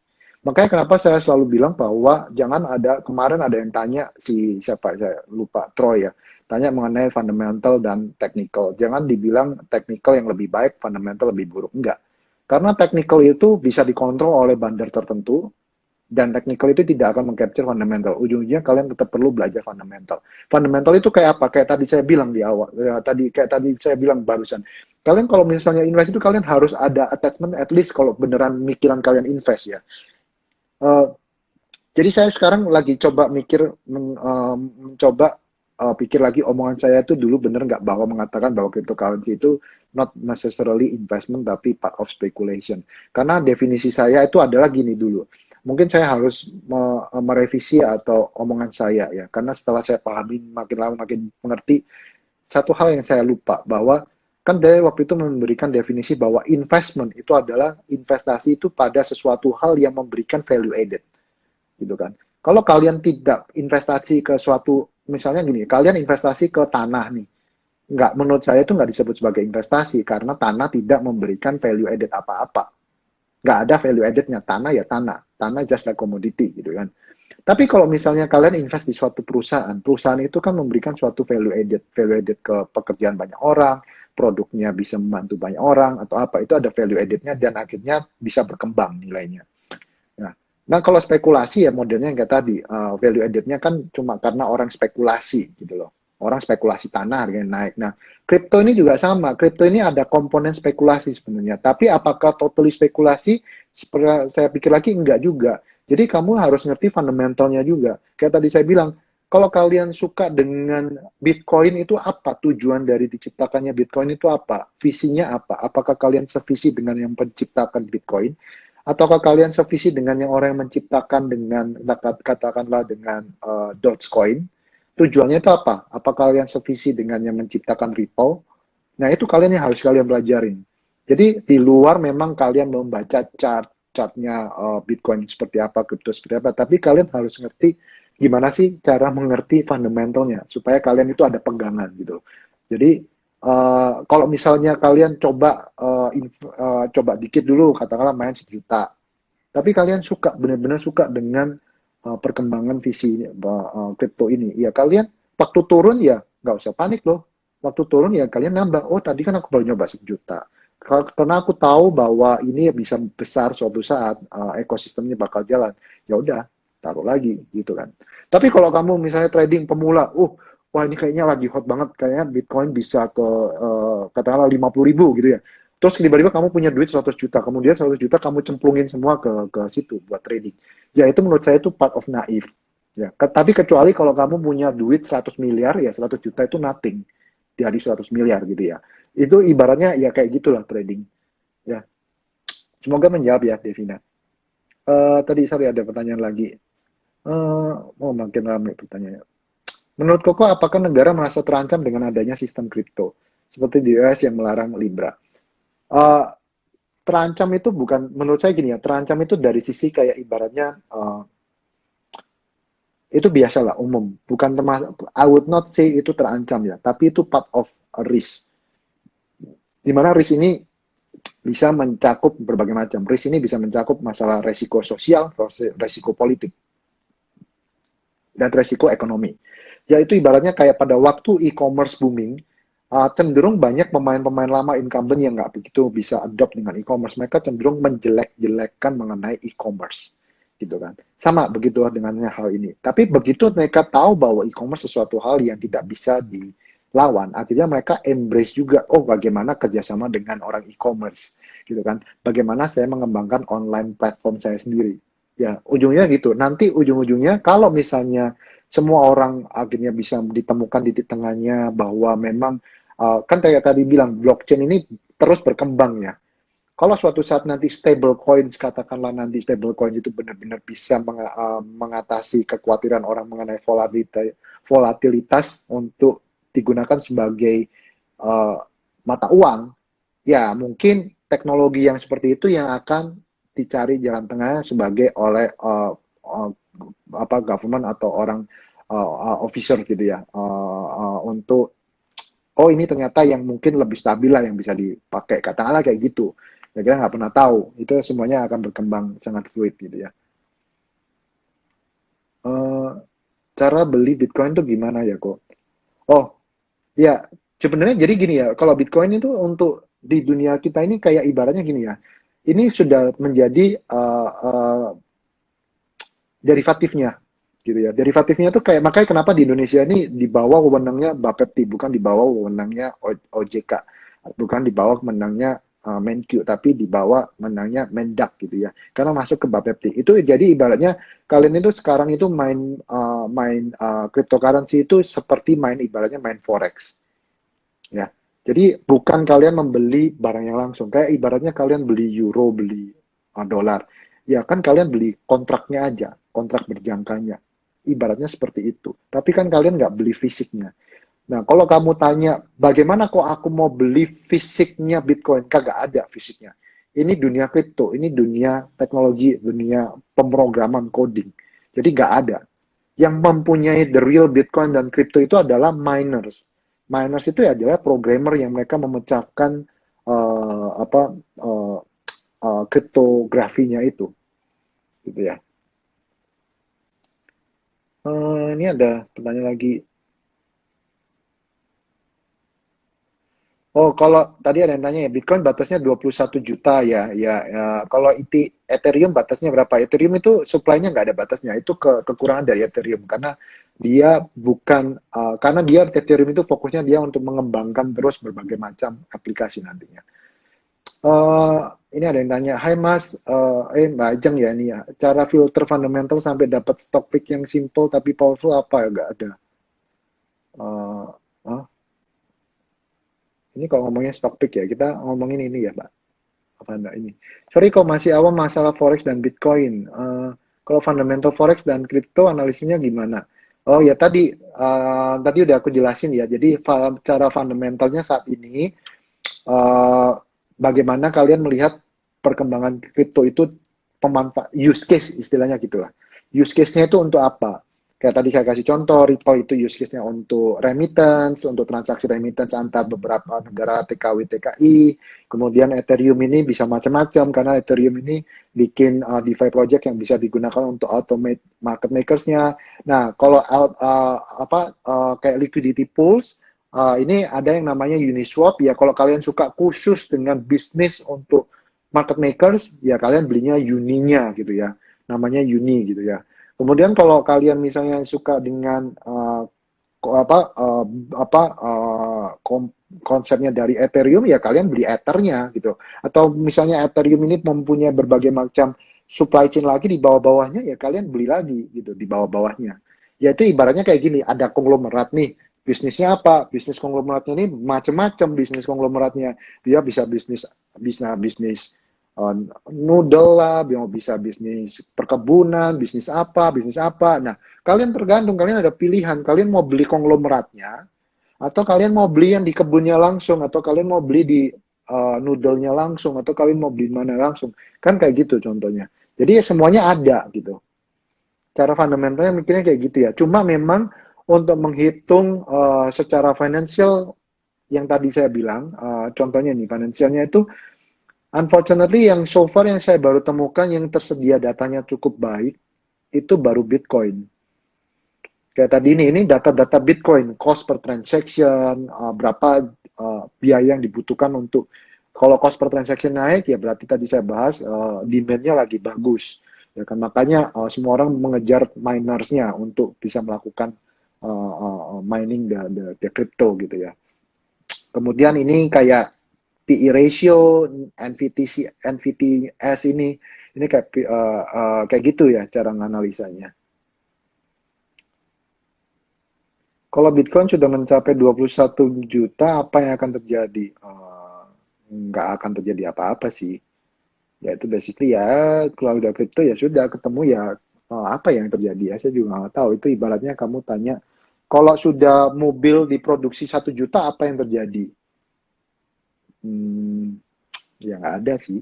Makanya kenapa saya selalu bilang bahwa jangan ada, kemarin ada yang tanya si siapa, saya lupa, Troy ya, tanya mengenai fundamental dan technical. Jangan dibilang technical yang lebih baik, fundamental lebih buruk. Enggak. Karena technical itu bisa dikontrol oleh bandar tertentu, dan technical itu tidak akan meng-capture fundamental. Ujung-ujungnya kalian tetap perlu belajar fundamental. Fundamental itu kayak apa? Kayak tadi saya bilang di awal, kayak tadi saya bilang barusan. Kalian kalau misalnya invest itu kalian harus ada attachment at least kalau beneran mikiran kalian invest ya. Eh, jadi saya sekarang lagi coba mikir, mencoba pikir lagi omongan saya itu dulu bener nggak bahwa mengatakan bahwa cryptocurrency itu not necessarily investment tapi part of speculation. Karena definisi saya itu adalah gini dulu. Mungkin saya harus merevisi atau omongan saya ya. Karena setelah saya pahami makin lama makin mengerti, satu hal yang saya lupa bahwa kan dari waktu itu memberikan definisi bahwa investment itu adalah investasi itu pada sesuatu hal yang memberikan value added gitu kan. Kalau kalian tidak investasi ke suatu, misalnya gini, kalian investasi ke tanah nih, nggak, menurut saya itu nggak disebut sebagai investasi karena tanah tidak memberikan value added apa-apa. Nggak ada value addednya, tanah ya tanah just like commodity gitu kan. Tapi kalau misalnya kalian invest di suatu perusahaan, perusahaan itu kan memberikan suatu value added ke pekerjaan banyak orang, produknya bisa membantu banyak orang atau apa, itu ada value addednya dan akhirnya bisa berkembang nilainya. Nah, nah kalau spekulasi ya modelnya yang kayak tadi, value added-nya kan cuma karena orang spekulasi gitu loh. Orang spekulasi tanah harganya naik. Nah, kripto ini juga sama. Kripto ini ada komponen spekulasi sebenarnya. Tapi apakah totally spekulasi? Seperti saya pikir lagi enggak juga. Jadi kamu harus ngerti fundamentalnya juga. Kayak tadi saya bilang, kalau kalian suka dengan Bitcoin itu apa? Tujuan dari diciptakannya Bitcoin itu apa? Visinya apa? Apakah kalian sevisi dengan yang menciptakan Bitcoin? Ataukah kalian sevisi dengan yang orang yang menciptakan dengan katakanlah dengan Dogecoin? Tujuannya itu apa? Apa kalian sevisi dengan yang menciptakan Ripple? Nah, itu kalian yang harus kalian pelajarin. Jadi di luar memang kalian membaca chartnya Bitcoin seperti apa, kripto seperti apa, tapi kalian harus ngerti gimana sih cara mengerti fundamentalnya supaya kalian itu ada pegangan gitu. Jadi kalau misalnya kalian coba dikit dulu, katakanlah main 1 juta, tapi kalian suka, benar-benar suka dengan perkembangan visi kripto ini, ya kalian waktu turun ya nggak usah panik loh. Waktu turun ya kalian nambah, oh tadi kan aku baru nyoba 1 juta. Karena aku tahu bahwa ini bisa besar suatu saat, ekosistemnya bakal jalan. Ya udah, taruh lagi gitu kan. Tapi kalau kamu misalnya trading pemula, wah ini kayaknya lagi hot banget, kayaknya Bitcoin bisa ke katakanlah 50.000 gitu ya. Terus tiba-tiba kamu punya duit 100 juta, kemudian 100 juta kamu cemplungin semua ke situ buat trading. Ya itu menurut saya itu part of naif. Ya, tapi kecuali kalau kamu punya duit 100 miliar, ya 100 juta itu nothing dari 100 miliar gitu ya. Itu ibaratnya ya kayak gitulah trading. Ya, semoga menjawab ya Devina. Tadi sorry ada pertanyaan lagi. Makin ramai pertanyaannya. Menurut Koko, apakah negara merasa terancam dengan adanya sistem kripto seperti di US yang melarang Libra? Uh, Terancam itu bukan, menurut saya gini ya, terancam itu dari sisi kayak ibaratnya itu biasalah umum, bukan termasuk, I would not say itu terancam ya, tapi itu part of a risk. Dimana risk ini bisa mencakup berbagai macam. Risk ini bisa mencakup masalah resiko sosial, resiko politik, dan resiko ekonomi. Yaitu ibaratnya kayak pada waktu e-commerce booming, cenderung banyak pemain-pemain lama incumbent yang nggak begitu bisa adopt dengan e-commerce. Mereka cenderung menjelek-jelekkan mengenai e-commerce, gitu kan. Sama begitu dengan hal ini. Tapi begitu mereka tahu bahwa e-commerce sesuatu hal yang tidak bisa dilawan, akhirnya mereka embrace juga, oh bagaimana kerjasama dengan orang e-commerce, gitu kan. Bagaimana saya mengembangkan online platform saya sendiri. Ya, ujungnya gitu. Nanti ujung-ujungnya kalau misalnya semua orang akhirnya bisa ditemukan di tengahnya bahwa memang kan kayak tadi bilang blockchain ini terus berkembang ya. Kalau suatu saat nanti stable coins, katakanlah nanti stable coin itu benar-benar bisa mengatasi kekhawatiran orang mengenai volatilitas untuk digunakan sebagai uh, mata uang, ya mungkin teknologi yang seperti itu yang akan dicari jalan tengah sebagai oleh apa government atau orang officer gitu ya, untuk oh ini ternyata yang mungkin lebih stabil lah yang bisa dipakai, katakanlah kayak gitu ya, kita nggak pernah tahu, itu semuanya akan berkembang sangat fluid gitu ya. Eh, Cara beli Bitcoin tuh gimana ya kok? Oh ya, sebenarnya jadi gini ya, kalau Bitcoin itu untuk di dunia kita ini kayak ibaratnya gini ya, ini sudah menjadi derivatifnya gitu ya. Derivatifnya tuh kayak makanya kenapa di Indonesia ini di bawah wewenangnya Bapepti, bukan di bawah wewenangnya OJK, bukan di bawah wewenangnya Menkyu, tapi di bawah wewenangnya Mendak gitu ya. Karena masuk ke Bapepti. Itu jadi ibaratnya kalian itu sekarang itu main cryptocurrency itu seperti main ibaratnya main forex ya. Jadi bukan kalian membeli barang yang langsung. Kayak ibaratnya kalian beli euro, beli dolar. Ya kan kalian beli kontraknya aja, kontrak berjangkanya. Ibaratnya seperti itu. Tapi kan kalian nggak beli fisiknya. Nah, kalau kamu tanya, bagaimana kok aku mau beli fisiknya Bitcoin? Kagak ada fisiknya. Ini dunia kripto, ini dunia teknologi, dunia pemrograman coding. Jadi nggak ada. Yang mempunyai the real Bitcoin dan kripto itu adalah miners. Miners itu adalah programmer yang mereka memecahkan apa kriptografinya itu, gitu ya. Ini ada pertanyaan lagi. Oh, kalau tadi ada yang tanya ya, Bitcoin batasnya 21 juta ya. Ya, kalau Ethereum batasnya berapa? Ethereum itu supply-nya nggak ada batasnya. Itu kekurangan dari Ethereum karena dia bukan karena dia Ethereum itu fokusnya dia untuk mengembangkan terus berbagai macam aplikasi nantinya. Eh, ini ada yang tanya, Hai Mas, Mbak Ajeng ya ini ya, cara filter fundamental sampai dapat stock pick yang simple tapi powerful apa ya? Nggak ada. Eh, ah, ini kalau ngomongin stock pick ya, kita ngomongin ini ya, Mbak. Apa enggak ini? Sorry kok masih awam masalah forex dan Bitcoin. Kalau fundamental forex dan crypto analisisnya gimana? Oh ya tadi udah aku jelasin ya. Jadi cara fundamentalnya saat ini uh, bagaimana kalian melihat perkembangan kripto itu pemanfaat use case istilahnya gitulah. Use case-nya itu untuk apa? Kayak tadi saya kasih contoh, Ripple itu use case-nya untuk remittance, untuk transaksi remittance antar beberapa negara TKW TKI. Kemudian Ethereum ini bisa macam-macam karena Ethereum ini bikin DeFi project yang bisa digunakan untuk automate market makers-nya. Nah, kalau kayak liquidity pools, ini ada yang namanya Uniswap ya. Kalau kalian suka khusus dengan bisnis untuk market makers, ya kalian belinya Uninya gitu ya. Namanya Uni gitu ya. Kemudian kalau kalian misalnya suka dengan apa uh, apa uh, konsepnya dari Ethereum ya kalian beli Ethernya gitu. Atau misalnya Ethereum ini mempunyai berbagai macam supply chain lagi di bawah-bawahnya ya kalian beli lagi gitu di bawah-bawahnya. Ya itu ibaratnya kayak gini, ada konglomerat nih. Bisnisnya apa? Bisnis konglomeratnya ini macam-macam bisnis konglomeratnya. Dia bisa bisnis uh, noodle lah, bisa bisnis perkebunan, bisnis apa. Nah, kalian tergantung, kalian ada pilihan. Kalian mau beli konglomeratnya, atau kalian mau beli yang di kebunnya langsung, atau kalian mau beli di noodle-nya langsung, atau kalian mau beli mana langsung. Kan kayak gitu contohnya. Jadi ya semuanya ada gitu. Cara fundamentalnya mikirnya kayak gitu ya. Cuma memang untuk menghitung secara financial yang tadi saya bilang, contohnya nih financialnya itu unfortunately yang so far yang saya baru temukan yang tersedia datanya cukup baik itu baru Bitcoin. Kayak tadi ini data-data Bitcoin, cost per transaction, berapa biaya yang dibutuhkan untuk kalau cost per transaction naik ya berarti tadi saya bahas demand-nya lagi bagus. Ya kan makanya semua orang mengejar minersnya untuk bisa melakukan mining the crypto gitu ya. Kemudian ini kayak PE ratio, NVTS ini kayak gitu ya cara menganalisanya. Kalau Bitcoin sudah mencapai 21 juta, apa yang akan terjadi? Nggak akan terjadi apa-apa sih. Ya itu basically ya, kalau udah kripto ya sudah ketemu ya, apa yang terjadi ya, saya juga nggak tahu. Itu ibaratnya kamu tanya, kalau sudah mobil diproduksi 1 juta, apa yang terjadi? Hmm, ya nggak ada sih.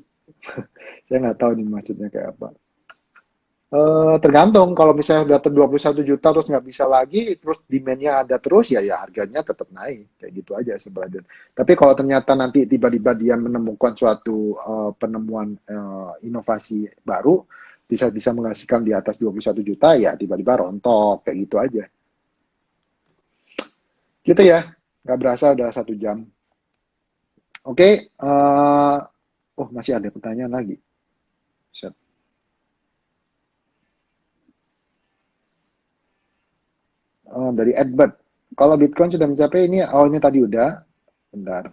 Saya nggak tahu nih maksudnya kayak apa. Tergantung kalau misalnya udah 21 juta terus nggak bisa lagi, terus demand-nya ada terus, ya harganya tetap naik. Kayak gitu aja sebenarnya. Tapi kalau ternyata nanti tiba-tiba dia menemukan suatu penemuan inovasi baru, bisa bisa menghasilkan di atas 21 juta, ya tiba-tiba rontok. Kayak gitu aja. Gitu ya. Nggak berasa udah 1 jam. Oke. Oh, masih ada pertanyaan lagi. Set. Dari Edward. Kalau Bitcoin sudah mencapai ini, ini tadi udah. Bentar.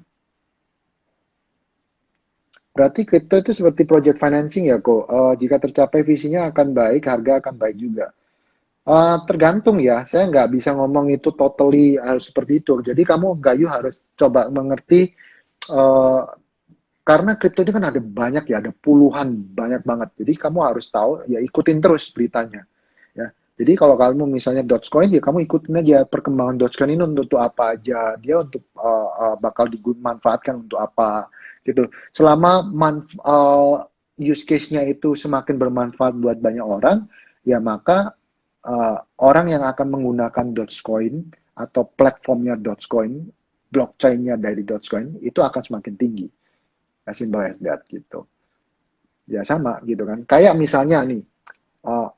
Berarti kripto itu seperti project financing ya kok. Jika tercapai visinya akan baik, harga akan baik juga. Tergantung ya, saya nggak bisa ngomong itu totally harus seperti itu. Jadi kamu Gayu harus coba mengerti, eh, karena kripto itu kan ada banyak ya, ada puluhan, banyak banget. Jadi kamu harus tahu, ya ikutin terus beritanya. Ya. Jadi kalau kamu misalnya Dogecoin, ya kamu ikutin aja perkembangan Dogecoin ini untuk apa aja, dia untuk bakal dimanfaatkan untuk apa gitu. Selama use case-nya itu semakin bermanfaat buat banyak orang, ya maka orang yang akan menggunakan Dogecoin atau platformnya Dogecoin, blockchain-nya dari Dogecoin itu akan semakin tinggi. As simple as that gitu. Ya sama gitu kan. Kayak misalnya nih,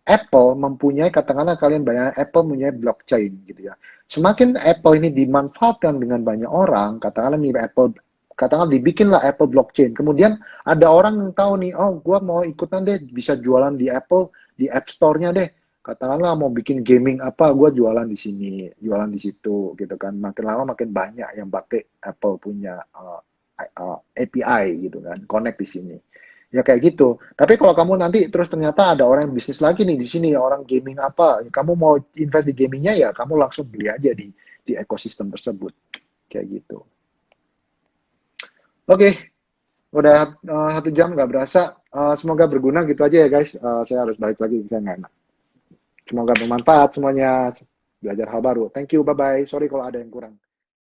Apple mempunyai, katakanlah kalian banyak, Apple mempunyai blockchain gitu ya. Semakin Apple ini dimanfaatkan dengan banyak orang, katakanlah nih Apple, katakanlah dibikinlah Apple blockchain. Kemudian ada orang yang tahu nih, oh gua mau ikutan deh, bisa jualan di Apple, di App Store-nya deh. Katakanlah mau bikin gaming apa, gua jualan di sini, jualan di situ gitu kan. Makin lama makin banyak yang pakai Apple punya API gitu kan, connect di sini. Ya kayak gitu. Tapi kalau kamu nanti terus ternyata ada orang yang bisnis lagi nih di sini, orang gaming apa, kamu mau invest di gamingnya, ya kamu langsung beli aja di ekosistem tersebut. Kayak gitu. Oke, udah 1 jam nggak berasa. Semoga berguna gitu aja ya guys. Saya harus balik lagi, saya nggak enak. Semoga bermanfaat semuanya, belajar hal baru. Thank you, bye-bye. Sorry kalau ada yang kurang.